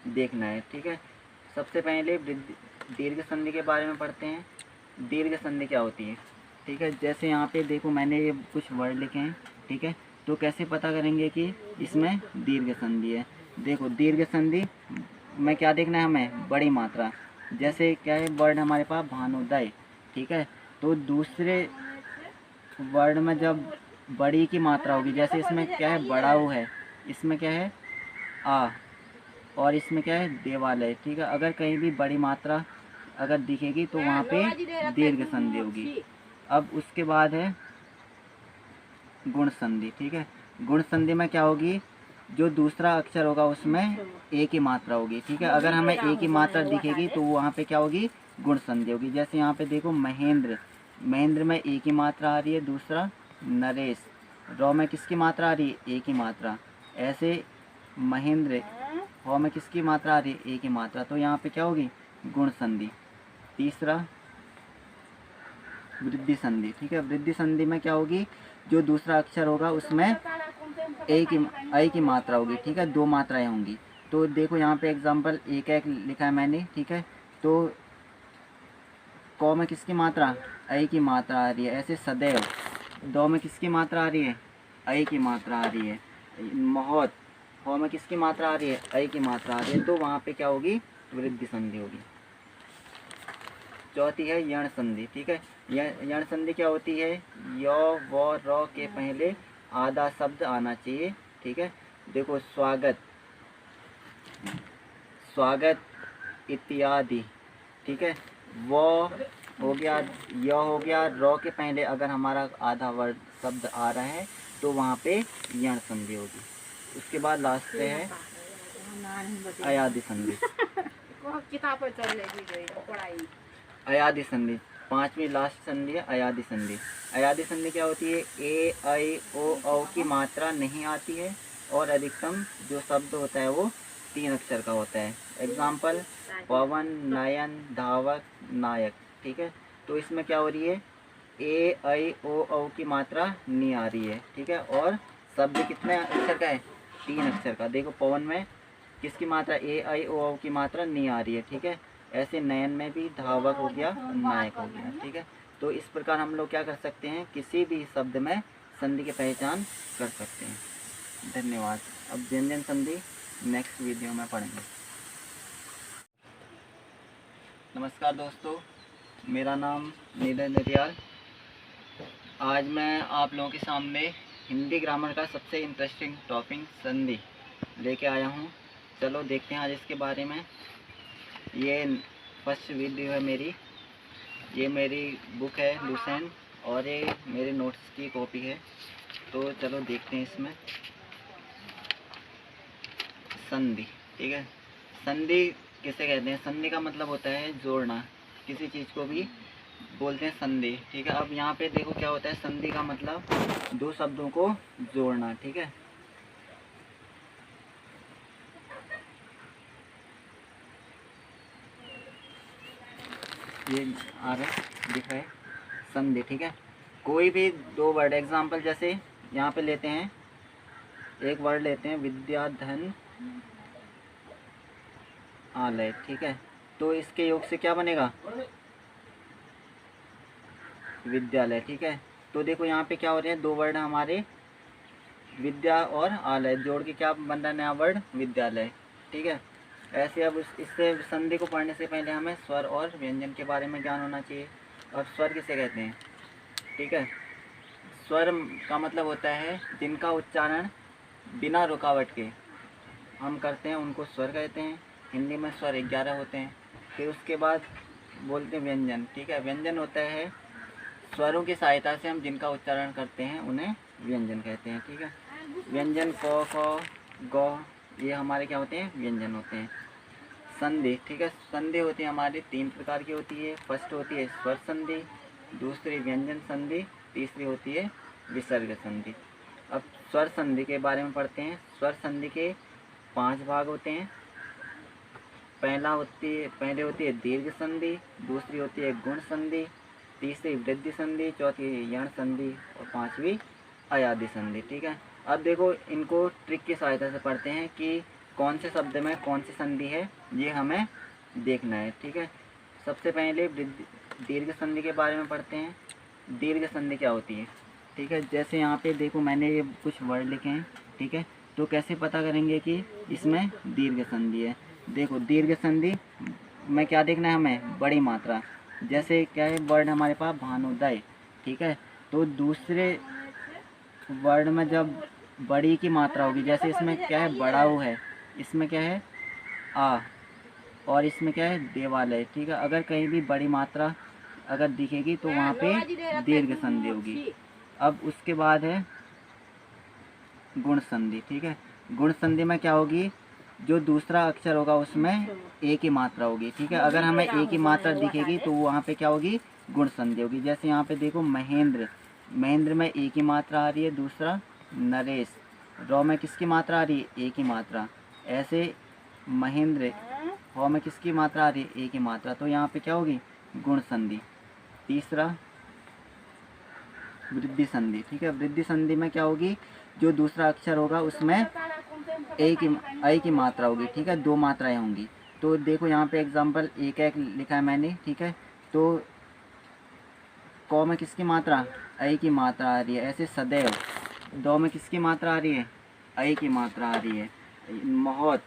देखना है, ठीक है। सबसे पहले दीर्घ संधि के बारे में पढ़ते हैं। दीर्घ संधि क्या होती है, ठीक है। जैसे यहाँ पे देखो मैंने ये कुछ वर्ड लिखे हैं, ठीक है। तो कैसे पता करेंगे कि इसमें दीर्घ संधि है? देखो दीर्घ संधि में क्या देखना है हमें, बड़ी मात्रा। जैसे क्या है वर्ड हमारे पास भानुदय, ठीक है। तो दूसरे वर्ड में जब बड़ी की मात्रा होगी, जैसे इसमें क्या है बड़ाऊ है, इसमें क्या है आ, और इसमें क्या है देवालय, ठीक है। अगर कहीं भी बड़ी मात्रा अगर दिखेगी तो वहाँ पे दीर्घ संधि होगी। अब उसके बाद है गुण संधि, ठीक है। गुण संधि में क्या होगी, जो दूसरा अक्षर होगा उसमें एक ही मात्रा होगी, ठीक है। अगर हमें एक ही मात्रा दिखेगी तो वहाँ पे क्या होगी, गुण संधि होगी। जैसे यहाँ पे देखो महेंद्र, महेंद्र में एक ही मात्रा आ रही है। दूसरा नरेश, रौ में किसकी मात्रा आ रही है, एक ही मात्रा। ऐसे महेंद्र, हौ में किसकी मात्रा आ रही है, एक ही मात्रा। तो यहाँ पे क्या होगी, गुण संधि। तीसरा वृद्धि संधि, ठीक है। वृद्धि संधि में क्या होगी, जो दूसरा अक्षर होगा उसमें एक ही मात्रा होगी, ठीक है। 2 मात्राएं होंगी। तो देखो यहाँ पे एग्जाम्पल एक लिखा है मैंने, ठीक है। तो क में किसकी मात्रा, ऐ की मात्रा आ रही है। ऐसे सदैव, दो में किसकी मात्रा आ रही है, ऐ की मात्रा आ रही है। महोत, हो में किसकी मात्रा आ रही है, ऐ की मात्रा आ रही है। तो वहाँ पे क्या होगी, वृद्धि संधि होगी। चौथी है यण संधि, ठीक है। यण संधि क्या होती है, य व र के पहले आधा शब्द आना चाहिए, ठीक है। देखो स्वागत, स्वागत इत्यादि, ठीक है। वो हो गया, य हो गया, र के पहले अगर हमारा आधा वर्ड शब्द आ रहा है तो वहाँ पे यण संधि होगी। उसके बाद लास्ट पे है अयादि संधि। अयादि संधि 5वीं लास्ट संधि है अयादि संधि। अयादि संधि क्या होती है, ए ऐ ओ औ की मात्रा नहीं आती है और अधिकतम जो शब्द होता है वो 3 अक्षर का होता है। एग्जाम्पल पवन, नयन, धावक, नायक, ठीक है। तो इसमें क्या हो रही है, ए आई ओ औ की मात्रा नहीं आ रही है, ठीक है। और शब्द कितने अक्षर का है? 3 अक्षर का। देखो पवन में किसकी मात्रा ए आई ओ औ की मात्रा नहीं आ रही है, ठीक है। ऐसे नयन में भी धावक हो गया, नायक हो गया, ठीक है। तो इस प्रकार हम लोग क्या कर सकते हैं, किसी भी शब्द में संधि की पहचान कर सकते हैं। धन्यवाद। अब व्यंजन संधि नेक्स्ट वीडियो में पढ़ेंगे। नमस्कार दोस्तों, मेरा नाम नीरज नटियाल। आज मैं आप लोगों के सामने हिंदी ग्रामर का सबसे इंटरेस्टिंग टॉपिक संधि लेके आया हूँ। चलो देखते हैं आज इसके बारे में। ये फर्स्ट वीडियो है मेरी। ये मेरी बुक है लुसेंट और ये मेरे नोट्स की कॉपी है। तो चलो देखते हैं इसमें। संधि, ठीक है। संधि किसे कहते हैं? संधि का मतलब होता है जोड़ना, किसी चीज़ को भी बोलते हैं संधि, ठीक है। अब यहाँ पे देखो क्या होता है, संधि का मतलब दो शब्दों को जोड़ना, ठीक है। ये आ रहा है, दिख रहा है संधि, ठीक है। कोई भी दो वर्ड, एग्जाम्पल जैसे यहाँ पे लेते हैं, एक वर्ड लेते हैं विद्याधन आलय, ठीक है। तो इसके योग से क्या बनेगा? विद्यालय, ठीक है। तो देखो यहाँ पे क्या हो रहे हैं, दो वर्ड हमारे विद्या और आलय जोड़ के क्या बन रहा है, नया वर्ड विद्यालय, ठीक है। ऐसे अब इससे संधि को पढ़ने से पहले हमें स्वर और व्यंजन के बारे में ज्ञान होना चाहिए। और स्वर किसे कहते हैं, ठीक है। स्वर का मतलब होता है जिनका उच्चारण बिना रुकावट के हम करते हैं, उनको स्वर कहते हैं। हिंदी में स्वर 11 होते हैं। फिर उसके बाद बोलते हैं व्यंजन, ठीक है। व्यंजन होता है स्वरों की सहायता से हम जिनका उच्चारण करते हैं, उन्हें व्यंजन कहते हैं, ठीक है। व्यंजन क, ख, ग, ये हमारे क्या होते हैं, व्यंजन होते हैं। संधि, ठीक है। संधि होती है हमारी 3 प्रकार की होती है। फर्स्ट होती है स्वर संधि, दूसरी व्यंजन संधि, तीसरी होती है विसर्ग संधि। अब स्वर संधि के बारे में पढ़ते हैं। स्वर संधि के 5 भाग होते हैं। पहले होती है दीर्घ संधि, दूसरी होती है गुण संधि, तीसरी वृद्धि संधि, चौथी यण संधि और पांचवी अयादि संधि, ठीक है। अब देखो इनको ट्रिक की सहायता से पढ़ते हैं कि कौन से शब्द में कौन सी संधि है, ये हमें देखना है, ठीक है। सबसे पहले दीर्घ संधि के बारे में पढ़ते हैं। दीर्घ संधि क्या होती है, ठीक है। जैसे यहाँ पे देखो मैंने ये कुछ वर्ड लिखे हैं, ठीक है। तो कैसे पता करेंगे कि इसमें दीर्घ संधि है? देखो दीर्घ संधि में क्या देखना है हमें, बड़ी मात्रा। जैसे क्या है वर्ड हमारे पास भानुदय, ठीक है। तो दूसरे वर्ड में जब बड़ी की मात्रा होगी, जैसे इसमें क्या है बड़ाऊ है, इसमें क्या है आ, और इसमें क्या है देवालय, ठीक है। अगर कहीं भी बड़ी मात्रा अगर दिखेगी तो वहाँ पे दीर्घ संधि होगी। अब उसके बाद है गुण संधि, ठीक है। गुण संधि में क्या होगी, जो दूसरा अक्षर होगा उसमें एक ही मात्रा होगी, ठीक है। अगर हमें एक ही मात्रा दिखेगी तो वहाँ पे क्या होगी, गुण संधि होगी। जैसे यहाँ पे देखो महेंद्र, महेंद्र में एक ही मात्रा आ रही है। दूसरा नरेश, रौ में किसकी मात्रा आ रही है, एक ही मात्रा। ऐसे महेंद्र, हौ में किसकी मात्रा आ रही है, एक ही मात्रा। तो यहाँ पे क्या होगी, गुण संधि। तीसरा वृद्धि संधि, ठीक है। वृद्धि संधि में क्या होगी, जो दूसरा अक्षर होगा उसमें एक ही मात्रा होगी, ठीक है। 2 मात्राएं होंगी। तो देखो यहाँ पे एग्जाम्पल एक लिखा है मैंने, ठीक है। तो क में किसकी मात्रा, ऐ की मात्रा आ रही है। ऐसे सदैव, दो में किसकी मात्रा आ रही है, ऐ की मात्रा आ रही है। महोत,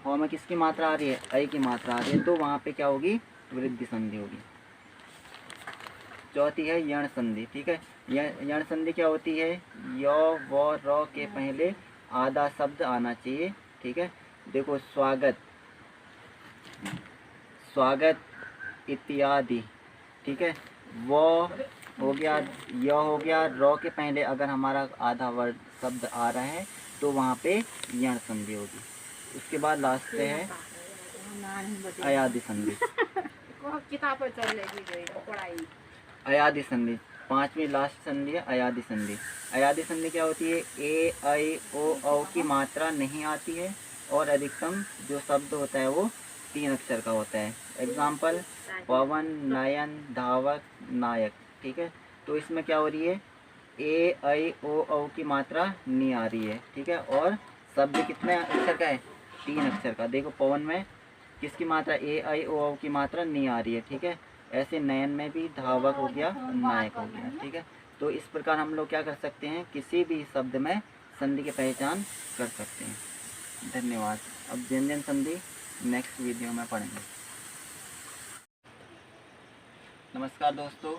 हो में किसकी मात्रा आ रही है, ऐ की मात्रा आ रही है। तो वहाँ पे क्या होगी, वृद्धि संधि होगी। चौथी है यण संधि, ठीक है। यण संधि क्या होती है, य व र के पहले आधा शब्द आना चाहिए, ठीक है। देखो स्वागत, स्वागत इत्यादि, ठीक है। वो हो गया, य हो गया, र के पहले अगर हमारा आधा वर्ड शब्द आ रहा है तो वहाँ पे यण संधि होगी। उसके बाद लास्ट पे है अयादि संधि। अयादि संधि 5वीं लास्ट संधि है अयादि संधि। अयादि संधि क्या होती है, ए ऐ ओ औ की मात्रा नहीं आती है और अधिकतम जो शब्द होता है वो 3 अक्षर का होता है। एग्जाम्पल पवन, नयन, धावक, नायक, ठीक है। तो इसमें क्या हो रही है, ए आई ओ औ की मात्रा नहीं आ रही है, ठीक है। और शब्द कितने अक्षर का है, 3 अक्षर का। देखो पवन में किसकी मात्रा, ए आई ओ औ की मात्रा नहीं आ रही है, ठीक है। ऐसे नयन में भी धावक हो गया, नायक हो गया, ठीक है। तो इस प्रकार हम लोग क्या कर सकते हैं, किसी भी शब्द में संधि की पहचान कर सकते हैं। धन्यवाद। अब व्यंजन संधि नेक्स्ट वीडियो में पढ़ेंगे। नमस्कार दोस्तों,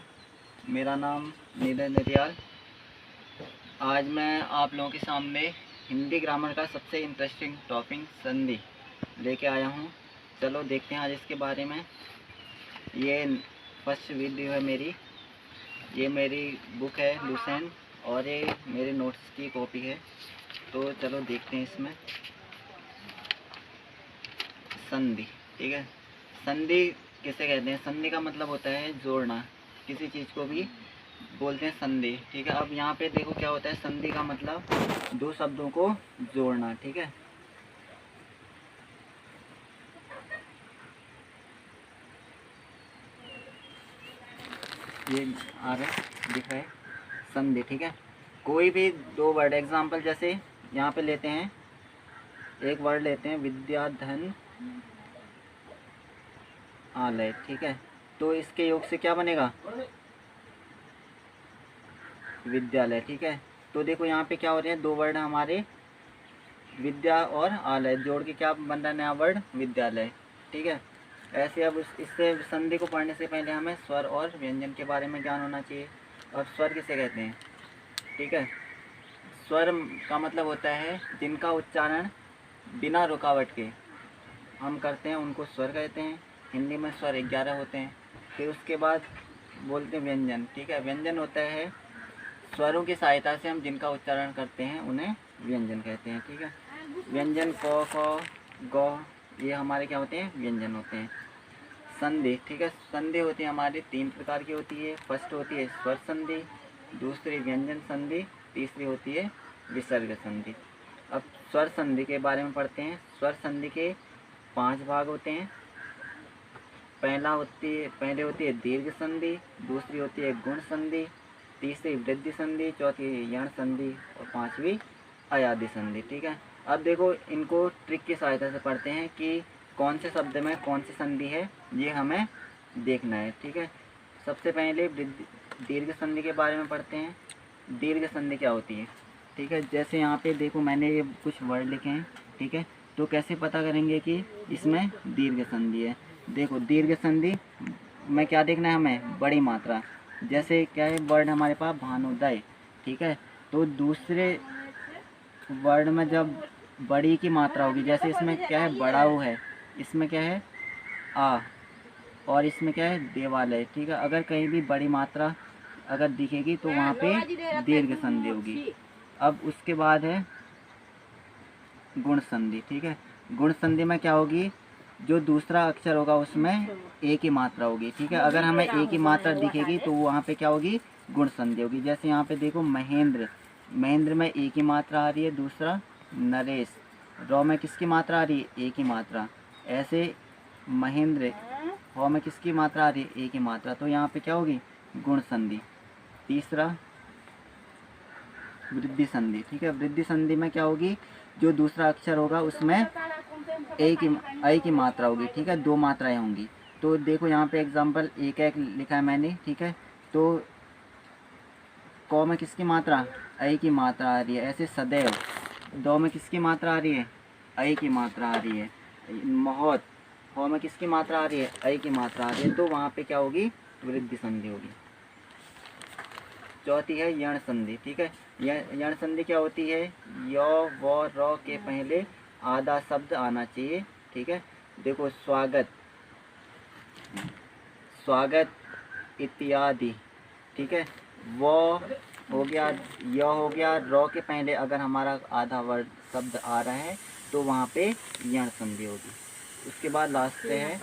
मेरा नाम नीरज नटियाल। आज मैं आप लोगों के सामने हिंदी ग्रामर का सबसे इंटरेस्टिंग टॉपिक संधि लेके आया हूँ। चलो देखते हैं आज इसके बारे में। ये फर्स्ट वीडियो है मेरी, ये मेरी बुक है लुसेंट और ये मेरे नोट्स की कॉपी है। तो चलो देखते हैं इसमें संधि, ठीक है। संधि किसे कहते हैं, संधि का मतलब होता है जोड़ना, किसी चीज़ को भी बोलते हैं संधि, ठीक है। अब यहाँ पे देखो क्या होता है, संधि का मतलब दो शब्दों को जोड़ना, ठीक है। ये आ रहा है, दिख रहा है संधि, ठीक है। कोई भी दो वर्ड, एग्जाम्पल जैसे यहाँ पे लेते हैं, एक वर्ड लेते हैं विद्याधन आलय, ठीक है। तो इसके योग से क्या बनेगा, विद्यालय, ठीक है। तो देखो यहाँ पे क्या हो रहे हैं, दो वर्ड हमारे विद्या और आलय जोड़ के क्या बन रहा है, नया वर्ड विद्यालय, ठीक है। ऐसे अब इससे संधि को पढ़ने से पहले हमें स्वर और व्यंजन के बारे में ज्ञान होना चाहिए। और स्वर किसे कहते हैं, ठीक है। स्वर का मतलब होता है जिनका उच्चारण बिना रुकावट के हम करते हैं, उनको स्वर कहते हैं। हिंदी में स्वर 11 होते हैं। फिर उसके बाद बोलते हैं व्यंजन, ठीक है। व्यंजन होता है स्वरों की सहायता से हम जिनका उच्चारण करते हैं, उन्हें व्यंजन कहते हैं, ठीक है। व्यंजन क, ख, ग, ये हमारे क्या होते हैं, व्यंजन होते हैं। संधि, ठीक है। संधि होती है हमारी 3 प्रकार की होती है। फर्स्ट होती है स्वर संधि, दूसरी व्यंजन संधि, तीसरी होती है विसर्ग संधि। अब स्वर संधि के बारे में पढ़ते हैं। स्वर संधि के 5 भाग होते हैं। पहले होती है दीर्घ संधि, दूसरी होती है गुण संधि, तीसरी वृद्धि संधि, चौथी यण संधि और पांचवी अयादि संधि, ठीक है। अब देखो इनको ट्रिक की सहायता से पढ़ते हैं कि कौन से शब्द में कौन सी संधि है, ये हमें देखना है, ठीक है। सबसे पहले दीर्घ संधि के बारे में पढ़ते हैं। दीर्घ संधि क्या होती है, ठीक है। जैसे यहाँ पे देखो मैंने ये कुछ वर्ड लिखे हैं, ठीक है। तो कैसे पता करेंगे कि इसमें दीर्घ संधि है। देखो दीर्घ संधि में क्या देखना है हमें, बड़ी मात्रा। जैसे क्या है वर्ड हमारे पास भानुदय, ठीक है। तो दूसरे वर्ड में जब बड़ी की मात्रा होगी, जैसे इसमें क्या है बड़ाऊ है, इसमें क्या है आ, और इसमें क्या है देवालय, ठीक है। अगर कहीं भी बड़ी मात्रा अगर दिखेगी तो वहाँ पे दीर्घ संधि होगी। अब उसके बाद है गुण संधि, ठीक है। गुण संधि में क्या होगी, जो दूसरा अक्षर होगा उसमें एक ही मात्रा होगी, ठीक है। अगर हमें एक ही मात्रा दिखेगी तो वहाँ पे क्या होगी, गुण संधि होगी। जैसे यहाँ पे देखो महेंद्र, महेंद्र में एक ही मात्रा आ रही है। दूसरा नरेश, रौ में किसकी मात्रा आ रही है, एक ही मात्रा। ऐसे महेंद्र, हौ में किसकी मात्रा आ रही है, एक ही मात्रा। तो यहाँ पे क्या होगी, गुण संधि। तीसरा वृद्धि संधि, ठीक है। वृद्धि संधि में क्या होगी, जो दूसरा अक्षर होगा उसमें एक ही मात्रा होगी, ठीक है। 2 मात्राएं होंगी। तो देखो यहाँ पे एग्जाम्पल एक लिखा है मैंने, ठीक है। तो क में किसकी मात्रा, ऐ की मात्रा आ रही है। ऐसे सदैव, दो में किसकी मात्रा आ रही है, ऐ की मात्रा आ रही है। महोत, हो में किसकी मात्रा आ रही है, ऐ की मात्रा आ रही है। तो वहाँ पे क्या होगी, वृद्धि संधि होगी। चौथी है यण संधि, ठीक है। यण संधि क्या होती है, य व र के पहले आधा शब्द आना चाहिए, ठीक है। देखो स्वागत, स्वागत इत्यादि, ठीक है। वो हो गया, य हो गया, र के पहले अगर हमारा आधा वर्ड शब्द आ रहा है तो वहाँ पे यण संधि होगी। उसके बाद लास्ट पे है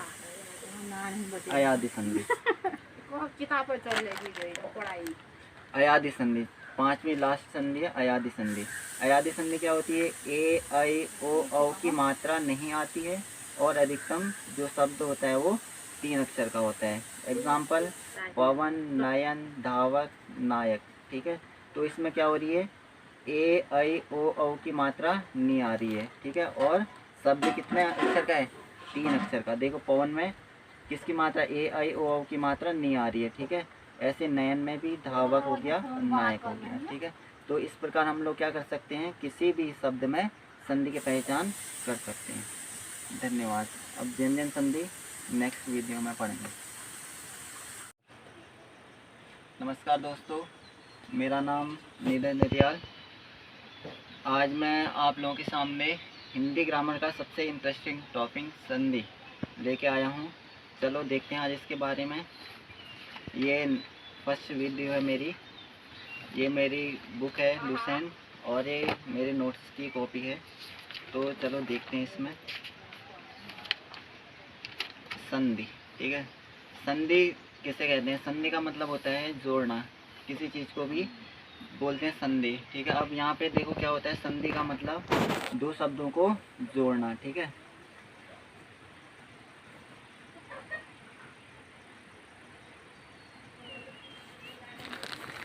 अयादि संधि। अयादि संधि 5वीं लास्ट संधि है अयादि संधि। अयादि संधि क्या होती है, ए ऐ ओ औ की मात्रा नहीं आती है और अधिकतम जो शब्द होता है वो 3 अक्षर का होता है। एग्जाम्पल पवन, नयन, धावक, नायक। ठीक है, तो इसमें क्या हो रही है, ए आई ओ औ की मात्रा नहीं आ रही है। ठीक है, और शब्द कितने अक्षर का है, 3 अक्षर का। देखो पवन में किसकी मात्रा, ए आई ओ औ की मात्रा नहीं आ रही है। ठीक है, ऐसे नयन में भी धावक हो गया, नायक हो गया। ठीक है, तो इस प्रकार हम लोग क्या कर सकते हैं, किसी भी शब्द में संधि की पहचान कर सकते हैं। धन्यवाद। अब व्यंजन संधि नेक्स्ट वीडियो में पढ़ेंगे। नमस्कार दोस्तों, मेरा नाम नीरज नटियाल। आज मैं आप लोगों के सामने हिंदी ग्रामर का सबसे इंटरेस्टिंग टॉपिक संधि लेके आया हूँ। चलो देखते हैं आज इसके बारे में। ये फर्स्ट वीडियो है मेरी, ये मेरी बुक है लूसेंट, और ये मेरे नोट्स की कॉपी है। तो चलो देखते हैं इसमें संधि। ठीक है, संधि किसे कहते हैं, संधि का मतलब होता है जोड़ना, किसी चीज़ को भी बोलते हैं संधि। ठीक है, अब यहाँ पे देखो क्या होता है, संधि का मतलब दो शब्दों को जोड़ना। ठीक है,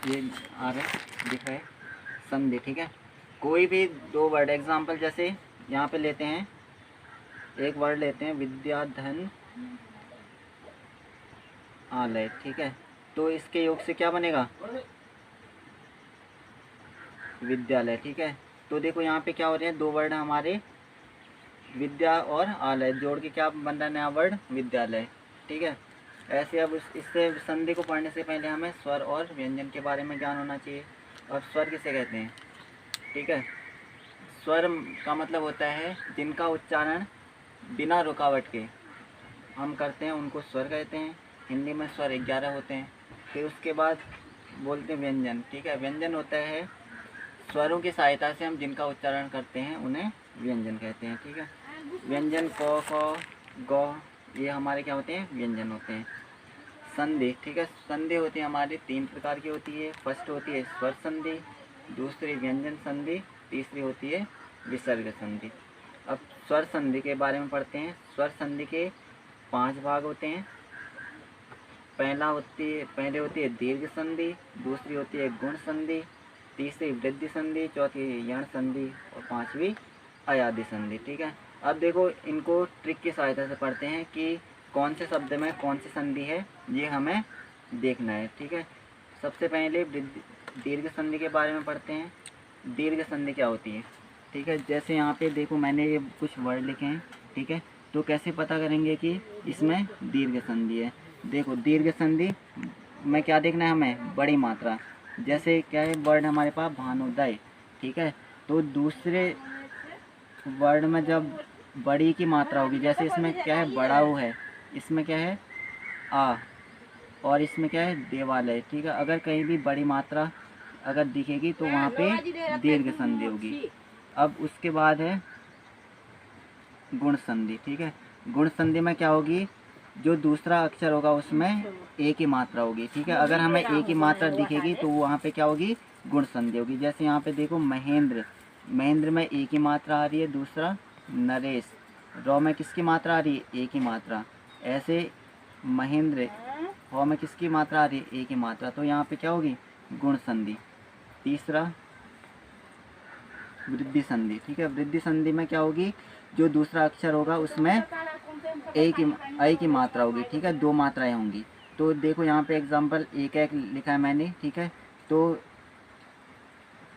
ये आ रहा है, दिख रहा है संधि। ठीक है, कोई भी दो वर्ड, एग्जाम्पल जैसे यहाँ पे लेते हैं, एक वर्ड लेते हैं विद्याधन आलय। ठीक है, तो इसके योग से क्या बनेगा, विद्यालय। ठीक है, तो देखो यहाँ पे क्या हो रहे हैं, दो वर्ड हमारे विद्या और आलय जोड़ के क्या बन रहा है, नया वर्ड विद्यालय। ठीक है, ऐसे अब इससे संधि को पढ़ने से पहले हमें स्वर और व्यंजन के बारे में ज्ञान होना चाहिए। और स्वर किसे कहते हैं। ठीक है, स्वर का मतलब होता है जिनका उच्चारण बिना रुकावट के हम करते हैं, उनको स्वर कहते हैं। हिंदी में स्वर 11 होते हैं। फिर उसके बाद बोलते हैं व्यंजन। ठीक है, व्यंजन होता है स्वरों की सहायता से हम जिनका उच्चारण करते हैं, उन्हें व्यंजन कहते हैं। ठीक है, व्यंजन क, ख, ग, ये हमारे क्या होते हैं, व्यंजन होते हैं। संधि। ठीक है, संधि होती है हमारी 3 प्रकार की होती है। फर्स्ट होती है स्वर संधि, दूसरी व्यंजन संधि, तीसरी होती है विसर्ग संधि। अब स्वर संधि के बारे में पढ़ते हैं। स्वर संधि के 5 भाग होते हैं। पहले होती है दीर्घ संधि, दूसरी होती है गुण संधि, तीसरी वृद्धि संधि, चौथी यण संधि और 5वीं अयादि संधि। ठीक है, अब देखो इनको ट्रिक की सहायता से पढ़ते हैं कि कौन से शब्द में कौन सी संधि है, ये हमें देखना है। ठीक है, सबसे पहले दीर्घ संधि के बारे में पढ़ते हैं। दीर्घ संधि क्या होती है। ठीक है, जैसे यहाँ पे देखो मैंने ये कुछ वर्ड लिखे हैं। ठीक है, तो कैसे पता करेंगे कि इसमें दीर्घ संधि है। देखो दीर्घ संधि में क्या देखना है हमें, बड़ी मात्रा। जैसे क्या है वर्ड हमारे पास भानुदय। ठीक है, तो दूसरे वर्ड में जब बड़ी की मात्रा होगी, जैसे इसमें क्या है बड़ाऊ है, इसमें क्या है आ, और इसमें क्या है देवालय। ठीक है, अगर कहीं भी बड़ी मात्रा अगर दिखेगी तो वहाँ पे दीर्घ संधि होगी। अब उसके बाद है गुण संधि। ठीक है, गुण संधि में क्या होगी, जो दूसरा अक्षर होगा उसमें एक ही मात्रा होगी। ठीक है, अगर हमें एक ही मात्रा दिखेगी तो वहाँ पे क्या होगी, गुण संधि होगी। जैसे यहाँ पे देखो महेंद्र, महेंद्र में एक ही मात्रा आ रही है। दूसरा नरेश, रौ में किसकी मात्रा आ रही है, एक ही मात्रा। ऐसे महेंद्र, हौ में किसकी मात्रा आ रही है, एक ही मात्रा, तो यहाँ पे क्या होगी, गुण संधि। तीसरा वृद्धि संधि। ठीक है, वृद्धि संधि में क्या होगी, जो दूसरा अक्षर होगा उसमें एक की मात्रा होगी। ठीक है, 2 मात्राएं होंगी। तो देखो यहाँ पे एग्जाम्पल एक लिखा है मैंने। ठीक है, तो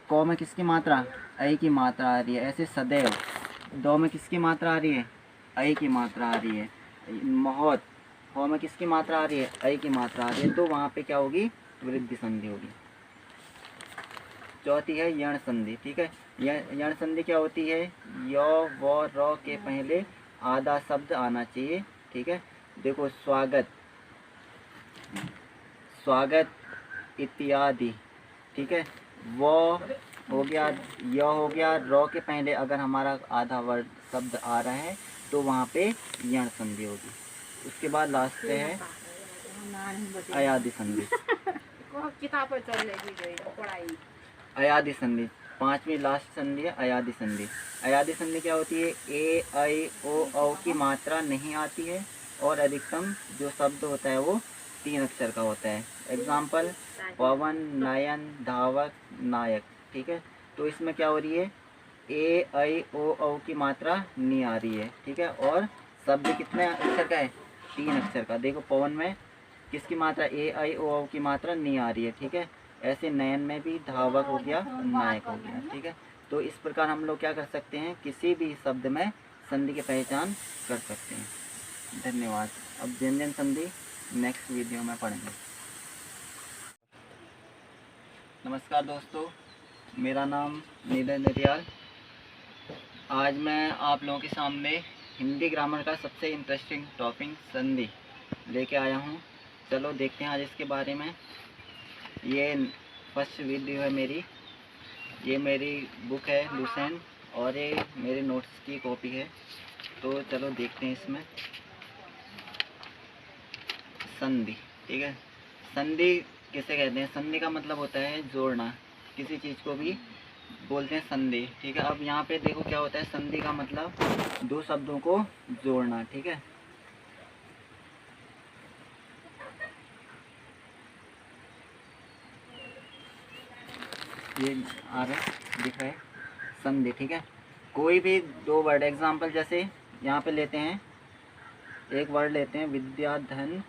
क में किसकी मात्रा, ऐ की मात्रा आ रही है। ऐसे सदैव, दो में किसकी मात्रा आ रही है, ऐ की मात्रा आ रही है। महोत, हो में किसकी मात्रा आ रही है, ऐ की मात्रा आ रही है, तो वहाँ पे क्या होगी, वृद्धि संधि होगी। चौथी है यण संधि। ठीक है, यण संधि क्या होती है, य व र के पहले आधा शब्द आना चाहिए। ठीक है, देखो स्वागत, स्वागत इत्यादि। ठीक है, वो हो गया, य हो गया, र के पहले अगर हमारा आधा वर्ड शब्द आ रहा है तो वहाँ पे यण संधि होगी। उसके बाद लास्ट है अयादि संधि। अयादि संधि 5वीं लास्ट संधि है अयादि संधि। अयादि संधि क्या होती है, ए ऐ ओ औ की मात्रा नहीं आती है और अधिकतम जो शब्द होता है वो 3 अक्षर का होता है। एग्जाम्पल पवन, नयन, धावक, नायक। ठीक है, तो इसमें क्या हो रही है, ए आई ओ औ की मात्रा नहीं आ रही है। ठीक है, और शब्द कितने अक्षर का है, 3 अक्षर का। देखो पवन में किसकी मात्रा, ए आई ओ औ की मात्रा नहीं आ रही है। ठीक है, ऐसे नयन में भी धावक हो गया, नायक हो गया। ठीक है, तो इस प्रकार हम लोग क्या कर सकते हैं, किसी भी शब्द में संधि की पहचान कर सकते हैं। धन्यवाद। अब व्यंजन संधि नेक्स्ट वीडियो में पढ़ेंगे। नमस्कार दोस्तों, मेरा नाम नीरज नरियाल। आज मैं आप लोगों के सामने हिंदी ग्रामर का सबसे इंटरेस्टिंग टॉपिक संधि लेके आया हूँ। चलो देखते हैं आज इसके बारे में। ये फर्स्ट वीडियो है मेरी, ये मेरी बुक है लूसेंट, और ये मेरे नोट्स की कॉपी है। तो चलो देखते हैं इसमें संधि। ठीक है, संधि किसे कहते हैं, संधि का मतलब होता है जोड़ना, किसी चीज़ को भी बोलते हैं संधि। ठीक है, अब यहाँ पे देखो क्या होता है, संधि का मतलब दो शब्दों को जोड़ना। ठीक है, ये आ रहा है, दिख रहा है संधि। ठीक है, कोई भी दो वर्ड, एग्जाम्पल जैसे यहाँ पे लेते हैं, एक वर्ड लेते हैं विद्याधन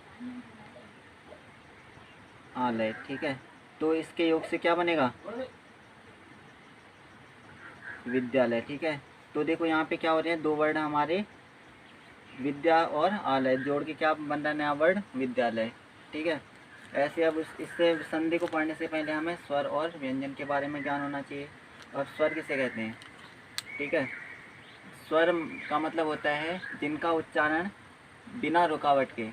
आलय। ठीक है, तो इसके योग से क्या बनेगा, विद्यालय। ठीक है, तो देखो यहाँ पे क्या हो रहे हैं, दो वर्ड हमारे विद्या और आलय जोड़ के क्या बन रहा है, नया वर्ड विद्यालय। ठीक है, ऐसे अब इससे संधि को पढ़ने से पहले हमें स्वर और व्यंजन के बारे में ज्ञान होना चाहिए। और स्वर किसे कहते हैं, ठीक है, स्वर का मतलब होता है जिनका उच्चारण बिना रुकावट के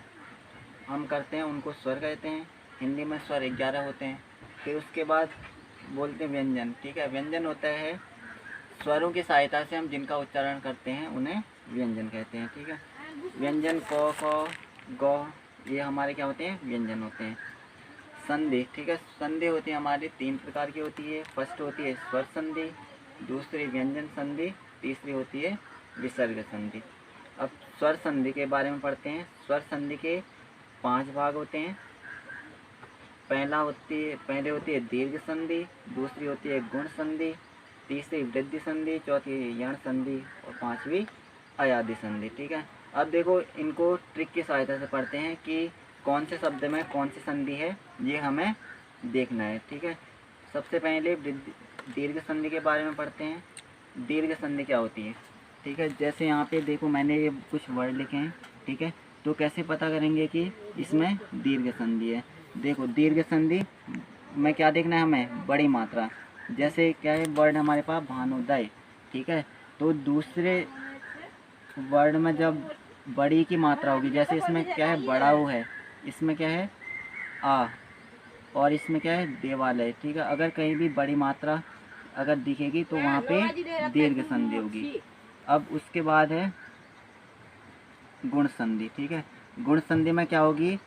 हम करते हैं, उनको स्वर कहते हैं। हिंदी में स्वर 11 होते हैं। फिर उसके बाद बोलते हैं व्यंजन। ठीक है, व्यंजन होता है स्वरों की सहायता से हम जिनका उच्चारण करते हैं, उन्हें व्यंजन कहते हैं। ठीक है, व्यंजन क, ख, ग, ये हमारे क्या होते हैं, व्यंजन होते हैं। संधि, ठीक है, संधि होती है हमारी 3 प्रकार की होती है। फर्स्ट होती है स्वर संधि, दूसरी व्यंजन संधि, तीसरी होती है विसर्ग संधि। अब स्वर संधि के बारे में पढ़ते हैं। स्वर संधि के 5 भाग होते हैं। पहले होती है दीर्घ संधि, दूसरी होती है गुण संधि, तीसरी वृद्धि संधि, चौथी यण संधि और 5वीं अयादि संधि। ठीक है, अब देखो इनको ट्रिक की सहायता से पढ़ते हैं कि कौन से शब्द में कौन सी संधि है, ये हमें देखना है। ठीक है, सबसे पहले दीर्घ संधि के बारे में पढ़ते हैं। दीर्घ संधि क्या होती है, ठीक है, जैसे यहाँ पे देखो मैंने ये कुछ वर्ड लिखे हैं। ठीक है, तो कैसे पता करेंगे कि इसमें दीर्घ संधि है। देखो दीर्घ संधि में क्या देखना है हमें, बड़ी मात्रा। जैसे क्या है वर्ड हमारे पास भानुदय। ठीक है, तो दूसरे वर्ड में जब बड़ी की मात्रा होगी, जैसे इसमें क्या है बड़ाऊ है, इसमें क्या है आ, और इसमें क्या है देवालय। ठीक है, अगर कहीं भी बड़ी मात्रा अगर दिखेगी तो वहाँ पे दीर्घ संधि होगी। अब उसके बाद है गुण संधि। ठीक है, गुण संधि में क्या होगी,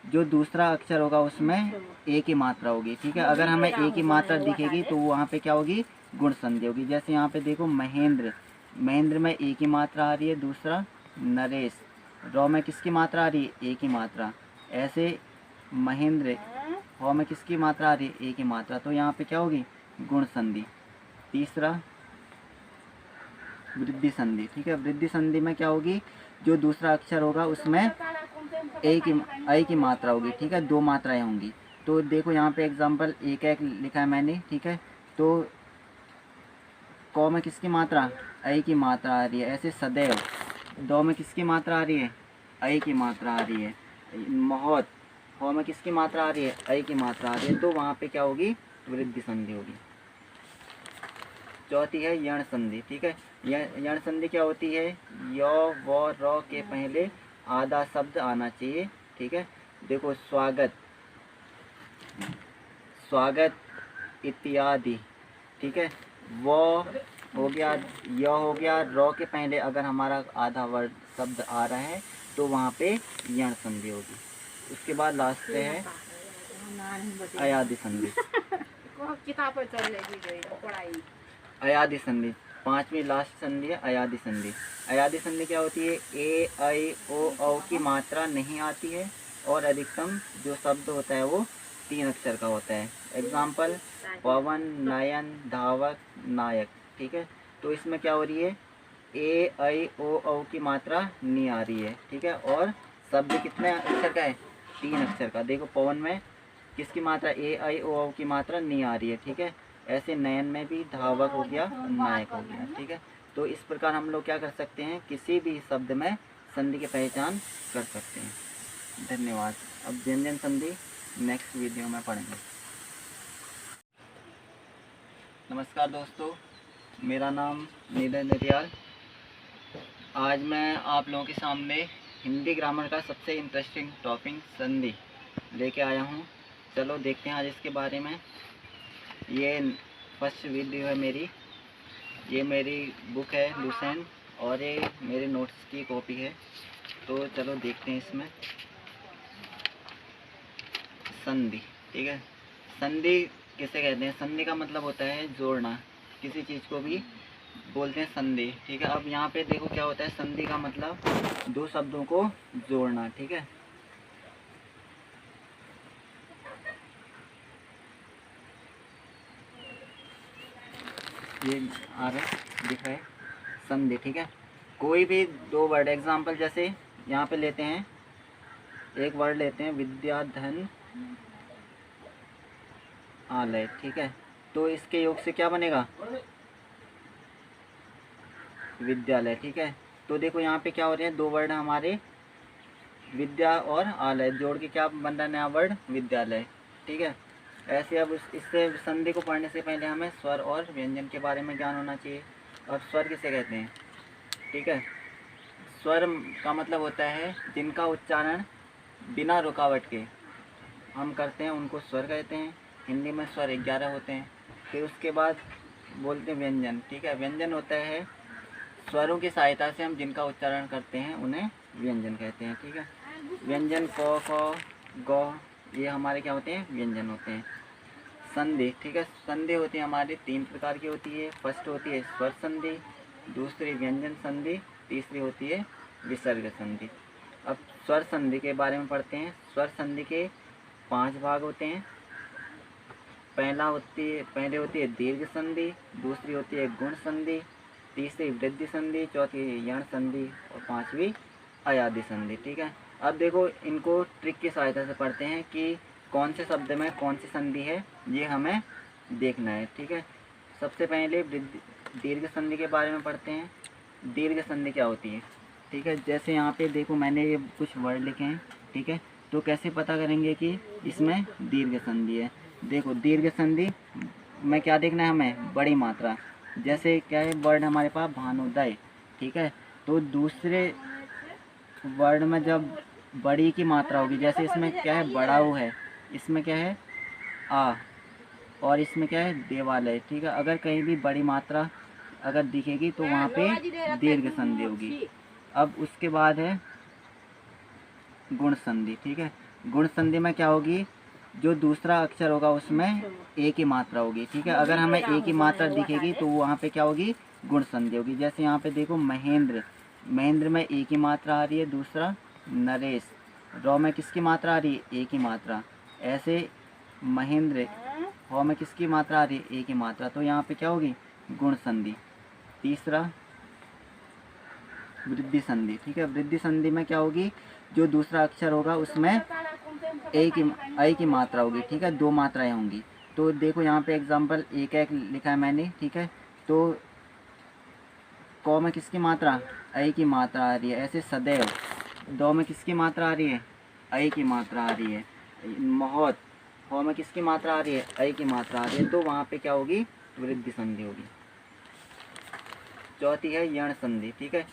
जो दूसरा अक्षर होगा उसमें एक ही मात्रा होगी। ठीक है, अगर हमें एक ही मात्रा दिखेगी तो वहाँ पे क्या होगी, गुण संधि होगी। जैसे यहाँ पे देखो महेंद्र, महेंद्र में एक ही मात्रा आ रही है। दूसरा नरेश, रौ में किसकी मात्रा आ रही है, एक ही मात्रा। ऐसे महेंद्र, हौ में किसकी मात्रा आ रही है, एक ही मात्रा, तो यहाँ पे क्या होगी, गुण संधि। तीसरा वृद्धि संधि। ठीक है, वृद्धि संधि में क्या होगी, जो दूसरा अक्षर होगा उसमें एक ही मात्रा होगी। ठीक है, 2 मात्राएं होंगी। तो देखो यहाँ पे एग्जाम्पल एक लिखा है मैंने। ठीक है, तो क में किसकी मात्रा, ऐ की मात्रा आ रही है। ऐसे सदैव, दो में किसकी मात्रा आ रही है, ऐ की मात्रा आ रही है। महोत, हो में किसकी मात्रा आ रही है, ऐ की मात्रा आ रही है, तो वहाँ पे क्या होगी, वृद्धि संधि होगी। चौथी है यण संधि। ठीक है, यण संधि क्या होती है, य व र के पहले आधा शब्द आना चाहिए। ठीक है, देखो स्वागत, स्वागत इत्यादि। ठीक है, वो हो गया, य हो गया, र के पहले अगर हमारा आधा वर्ड शब्द आ रहा है तो वहाँ पे यण संधि होगी। उसके बाद लास्ट है अयादि संधि। अयादि संधि 5वीं लास्ट संधि है अयादि संधि। अयादि संधि क्या होती है, ए ऐ ओ औ की मात्रा नहीं आती है और अधिकतम जो शब्द होता है वो 3 अक्षर का होता है। एग्जाम्पल पवन, नयन, धावक, नायक। ठीक है, तो इसमें क्या हो रही है, ए आई ओ औ की मात्रा नहीं आ रही है। ठीक है, और शब्द कितने अक्षर का है, 3 अक्षर का। देखो पवन में किसकी मात्रा, ए आई ओ औ की मात्रा नहीं आ रही है। ठीक है, ऐसे नयन में भी धावक हो गया, नायक हो गया। ठीक है, तो इस प्रकार हम लोग क्या कर सकते हैं, किसी भी शब्द में संधि की पहचान कर सकते हैं। धन्यवाद। अब व्यंजन संधि नेक्स्ट वीडियो में पढ़ेंगे। नमस्कार दोस्तों, मेरा नाम नीरज नरियाल। आज मैं आप लोगों के सामने हिंदी ग्रामर का सबसे इंटरेस्टिंग टॉपिक संधि लेके आया हूँ। चलो देखते हैं आज इसके बारे में। ये फर्स्ट वीडियो है मेरी, ये मेरी बुक है लूसेंट और ये मेरे नोट्स की कॉपी है। तो चलो देखते हैं इसमें संधि। ठीक है, संधि किसे कहते हैं, संधि का मतलब होता है जोड़ना, किसी चीज़ को भी बोलते हैं संधि। ठीक है, अब यहाँ पे देखो क्या होता है, संधि का मतलब दो शब्दों को जोड़ना। ठीक है, ये आ रहा है, दिख रहा है संधि। ठीक है, कोई भी दो वर्ड, एग्जाम्पल जैसे यहाँ पे लेते हैं, एक वर्ड लेते हैं विद्याधन आलय। ठीक है, तो इसके योग से क्या बनेगा, विद्यालय। ठीक है, तो देखो यहाँ पे क्या हो रहे हैं, दो वर्ड हमारे विद्या और आलय जोड़ के क्या बन रहा है, नया वर्ड विद्यालय। ठीक है, ऐसे अब इससे संधि को पढ़ने से पहले हमें स्वर और व्यंजन के बारे में ज्ञान होना चाहिए। और स्वर किसे कहते हैं। ठीक है, स्वर का मतलब होता है जिनका उच्चारण बिना रुकावट के हम करते हैं, उनको स्वर कहते हैं। हिंदी में स्वर 11 होते हैं। फिर उसके बाद बोलते हैं व्यंजन। ठीक है, व्यंजन होता है स्वरों की सहायता से हम जिनका उच्चारण करते हैं, उन्हें व्यंजन कहते हैं। ठीक है, व्यंजन क, ख, ग, ये हमारे क्या होते हैं, व्यंजन होते हैं। संधि। ठीक है, संधि होती है हमारी 3 प्रकार की होती है। फर्स्ट होती है स्वर संधि, दूसरी व्यंजन संधि, तीसरी होती है विसर्ग संधि। अब स्वर संधि के बारे में पढ़ते हैं। स्वर संधि के 5 भाग होते हैं। पहले होती है दीर्घ संधि, दूसरी होती है गुण संधि, तीसरी वृद्धि संधि, चौथी यण संधि और पांचवी अयादि संधि। ठीक है, अब देखो इनको ट्रिक की सहायता से पढ़ते हैं कि कौन से शब्द में कौन सी संधि है, ये हमें देखना है। ठीक है, सबसे पहले दीर्घ संधि के बारे में पढ़ते हैं। दीर्घ संधि क्या होती है। ठीक है, जैसे यहाँ पे देखो मैंने ये कुछ वर्ड लिखे हैं। ठीक है, तो कैसे पता करेंगे कि इसमें दीर्घ संधि है। देखो दीर्घ संधि में क्या देखना है हमें, बड़ी मात्रा। जैसे क्या है वर्ड हमारे पास भानुदय। ठीक है, तो दूसरे वर्ड में जब बड़ी की मात्रा होगी, जैसे इसमें क्या है बड़ाऊ है, इसमें क्या है आ, और इसमें क्या है देवालय। ठीक है, अगर कहीं भी बड़ी मात्रा अगर दिखेगी तो वहाँ पे दीर्घ संधि होगी। अब उसके बाद है गुण संधि। ठीक है, गुण संधि में क्या होगी, जो दूसरा अक्षर होगा उसमें एक ही मात्रा होगी। ठीक है, अगर हमें एक ही मात्रा दिखेगी तो वहाँ पे क्या होगी, गुण संधि होगी। जैसे यहाँ पे देखो महेंद्र, महेंद्र में एक ही मात्रा आ रही है। दूसरा नरेश, रौ में किसकी मात्रा आ रही है, एक ही मात्रा। ऐसे महेंद्र, हौ में किसकी मात्रा आ रही है, एक ही मात्रा, तो यहाँ पे क्या होगी, गुण संधि। तीसरा वृद्धि संधि। ठीक है, वृद्धि संधि में क्या होगी, जो दूसरा अक्षर होगा उसमें एक की मात्रा होगी। ठीक है, 2 मात्राएं होंगी। तो देखो यहाँ पे एग्जाम्पल एक लिखा है मैंने। ठीक है, तो क में किसकी मात्रा, ऐ की मात्रा आ रही है। ऐसे सदैव, दो में किसकी मात्रा आ रही है, ऐ की मात्रा आ रही है। महोत, हो में किसकी मात्रा आ रही है, ऐ की मात्रा आ रही है, तो वहाँ पे क्या होगी, वृद्धि संधि होगी। चौथी है यण संधि। ठीक है,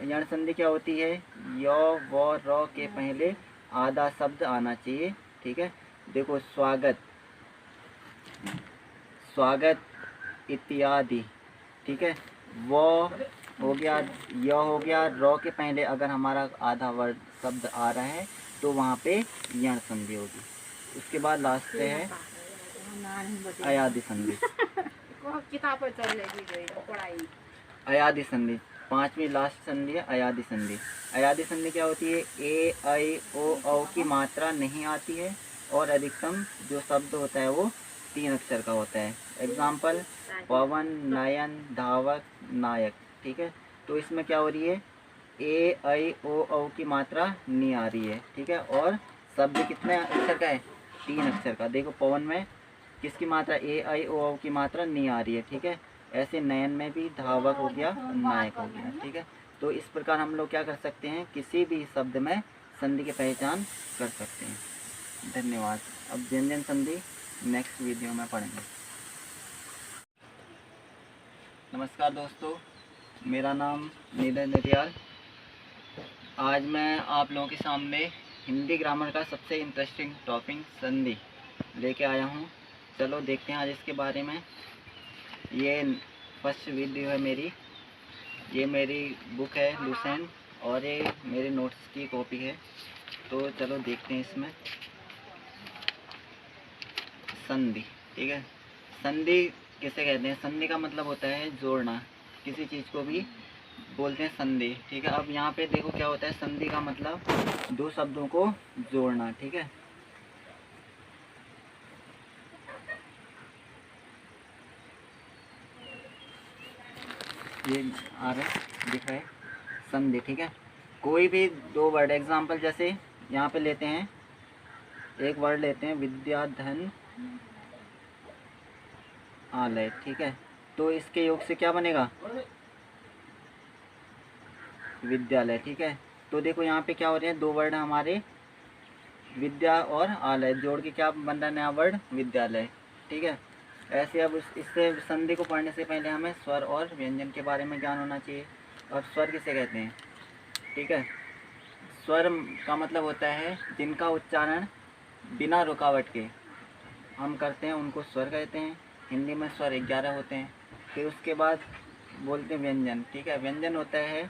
यण संधि क्या होती है, य व र के पहले आधा शब्द आना चाहिए। ठीक है, देखो स्वागत, स्वागत इत्यादि। ठीक है, वो हो गया, य हो गया, र के पहले अगर हमारा आधा वर्ड शब्द आ रहा है तो वहाँ पे यण संधि होगी। उसके बाद लास्ट है अयादि संधि। अयादि संधि, पांचवी लास्ट संधि है अयादी संधि। अयादी संधि क्या होती है? ए आई ओ औ की मात्रा नहीं आती है और अधिकतम जो शब्द होता है वो 3 अक्षर का होता है। एग्जाम्पल पवन, नयन, धावक, नायक। ठीक है, तो इसमें क्या हो रही है? ए आई ओ औ की मात्रा नहीं आ रही है। ठीक है, और शब्द कितने अक्षर का है? 3 अक्षर का। देखो पवन में किसकी मात्रा? ए आई ओ औ की मात्रा नहीं आ रही है। ठीक है, ऐसे नयन में भी धावक हो गया, नायक हो गया। ठीक है, तो इस प्रकार हम लोग क्या कर सकते हैं? किसी भी शब्द में संधि की पहचान कर सकते हैं। धन्यवाद। अब व्यंजन संधि नेक्स्ट वीडियो में पढ़ेंगे। नमस्कार दोस्तों, मेरा नाम नीरज नित्याल। आज मैं आप लोगों के सामने हिंदी ग्रामर का सबसे इंटरेस्टिंग टॉपिक संधि लेके आया हूँ। चलो देखते हैं आज इसके बारे में। ये फर्स्ट वीडियो है मेरी। ये मेरी बुक है लुसेंट और ये मेरे नोट्स की कॉपी है। तो चलो देखते हैं इसमें। संधि। ठीक है, संधि किसे कहते हैं? संधि का मतलब होता है जोड़ना। किसी चीज़ को भी बोलते हैं संधि। ठीक है, अब यहाँ पे देखो क्या होता है? संधि का मतलब दो शब्दों को जोड़ना। ठीक है, ये आ रहा है, दिख रहा है संधि। ठीक है, कोई भी दो वर्ड, एग्जाम्पल जैसे यहाँ पे लेते हैं, एक वर्ड लेते हैं विद्या, धन, आलय। ठीक है, तो इसके योग से क्या बनेगा? विद्यालय। ठीक है, तो देखो यहाँ पे क्या हो रहे हैं? दो वर्ड हमारे विद्या और आलय जोड़ के क्या बन रहा है? नया वर्ड विद्यालय। ठीक है, ऐसे अब इससे संधि को पढ़ने से पहले हमें स्वर और व्यंजन के बारे में ज्ञान होना चाहिए। और स्वर किसे कहते हैं? ठीक है, स्वर का मतलब होता है जिनका उच्चारण बिना रुकावट के हम करते हैं, उनको स्वर कहते हैं। हिंदी में स्वर 11 होते हैं। फिर उसके बाद बोलते हैं व्यंजन। ठीक है, व्यंजन होता है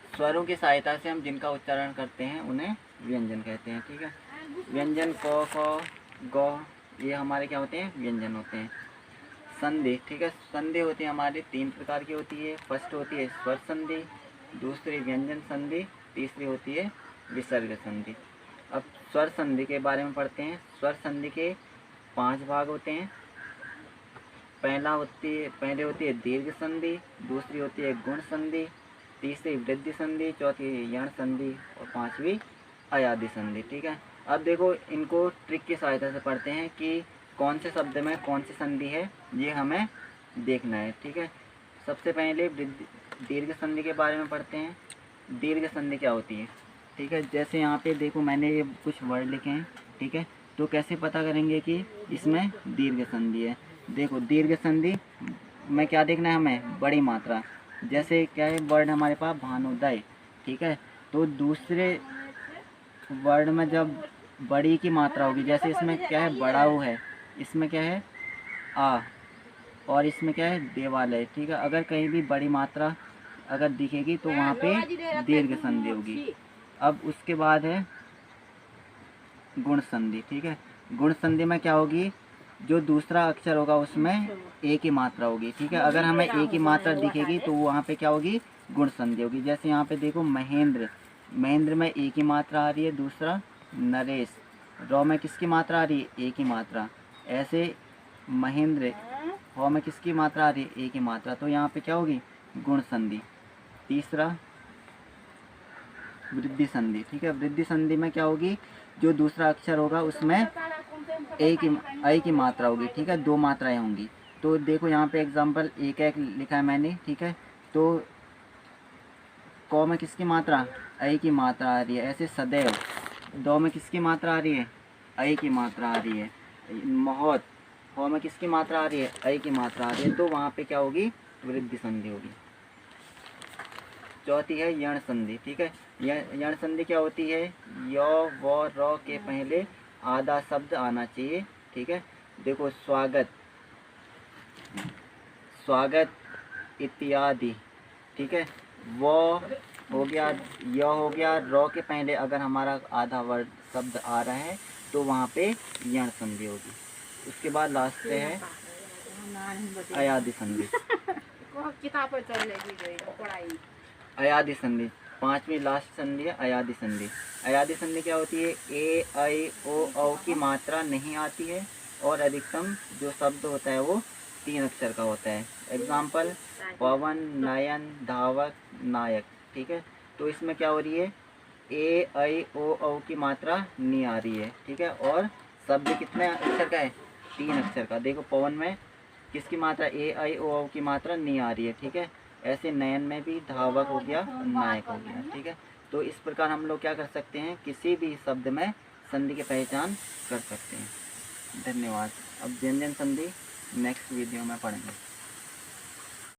स्वरों की सहायता से हम जिनका उच्चारण करते हैं उन्हें व्यंजन कहते हैं। ठीक है, व्यंजन क, ख, ग, ये हमारे क्या होते हैं? व्यंजन होते हैं। संधि। ठीक है, संधि होती है हमारी 3 प्रकार की होती है। फर्स्ट होती है स्वर संधि, दूसरी व्यंजन संधि, तीसरी होती है विसर्ग संधि। अब स्वर संधि के बारे में पढ़ते हैं। स्वर संधि के 5 भाग होते हैं। पहले होती है दीर्घ संधि, दूसरी होती है गुण संधि, तीसरी वृद्धि संधि, चौथी यण संधि और पांचवी अयादी संधि। ठीक है, अब देखो इनको ट्रिक की सहायता से पढ़ते हैं कि कौन से शब्द में कौन सी संधि है, ये हमें देखना है। ठीक है, सबसे पहले दीर्घ संधि के बारे में पढ़ते हैं। दीर्घ संधि क्या होती है? ठीक है, जैसे यहाँ पे देखो मैंने ये कुछ वर्ड लिखे हैं। ठीक है, तो कैसे पता करेंगे कि इसमें दीर्घ संधि है? देखो दीर्घ संधि में क्या देखना है हमें? बड़ी मात्रा। जैसे क्या है वर्ड हमारे पास भानुदय। ठीक है, तो दूसरे वर्ड में जब बड़ी की मात्रा होगी, जैसे इसमें क्या है? बड़ाऊ है, इसमें क्या है? आ, और इसमें क्या है? देवालय। ठीक है, अगर कहीं भी बड़ी मात्रा अगर दिखेगी तो वहाँ पे दीर्घ संधि होगी। अब उसके बाद है गुण संधि। ठीक है, गुण संधि में क्या होगी? जो दूसरा अक्षर होगा उसमें एक ही मात्रा होगी। ठीक है, अगर हमें एक ही मात्रा दिखेगी तो वहाँ पे क्या होगी? गुण संधि होगी। जैसे यहाँ पे देखो महेंद्र, महेंद्र में एक ही मात्रा आ रही है। दूसरा नरेश, रौ में किसकी मात्रा आ रही है? एक ही मात्रा। ऐसे महेंद्र, हौ में किसकी मात्रा आ रही है? एक ही मात्रा। तो यहाँ पे क्या होगी? गुण संधि। तीसरा वृद्धि संधि। ठीक है, वृद्धि संधि में क्या होगी? जो दूसरा अक्षर होगा उसमें एक की मात्रा होगी। ठीक है, 2 मात्राएं होंगी। तो देखो यहाँ पे एग्जाम्पल एक लिखा है मैंने। ठीक है, तो क में किसकी मात्रा? ऐ की मात्रा आ रही है। ऐसे सदैव, दो में किसकी मात्रा आ रही है? ऐ की मात्रा आ रही है। महोत, हो में किसकी मात्रा आ रही है? ऐ की मात्रा आ रही है। तो वहाँ पे क्या होगी? वृद्धि संधि होगी। चौथी है यण संधि। ठीक है, यण संधि क्या होती है? य व र के पहले आधा शब्द आना चाहिए। ठीक है, देखो स्वागत, स्वागत इत्यादि। ठीक है, वो हो गया, य हो गया, र के पहले अगर हमारा आधा वर्ड शब्द आ रहा है तो वहाँ पे यण संधि होगी। उसके बाद लास्ट पे है अयादी संधि। अयादी संधि, पांचवी लास्ट संधि है अयादी संधि। अयादी संधि क्या होती है? ए आई ओ औ की मात्रा नहीं आती है और अधिकतम जो शब्द होता है वो 3 अक्षर का होता है। एग्जाम्पल पवन, नयन, धावक, नायक। ठीक है, तो इसमें क्या हो रही है? ए आई ओ औ की मात्रा नहीं आ रही है। ठीक है, और शब्द कितने अक्षर का है? 3 अक्षर का। देखो पवन में किसकी मात्रा? ए आई ओ औ की मात्रा नहीं आ रही है। ठीक है, ऐसे नयन में भी धावक हो गया, नायक हो गया। ठीक है, तो इस प्रकार हम लोग क्या कर सकते हैं? किसी भी शब्द में संधि की पहचान कर सकते हैं। धन्यवाद। अब व्यंजन संधि नेक्स्ट वीडियो में पढ़ेंगे।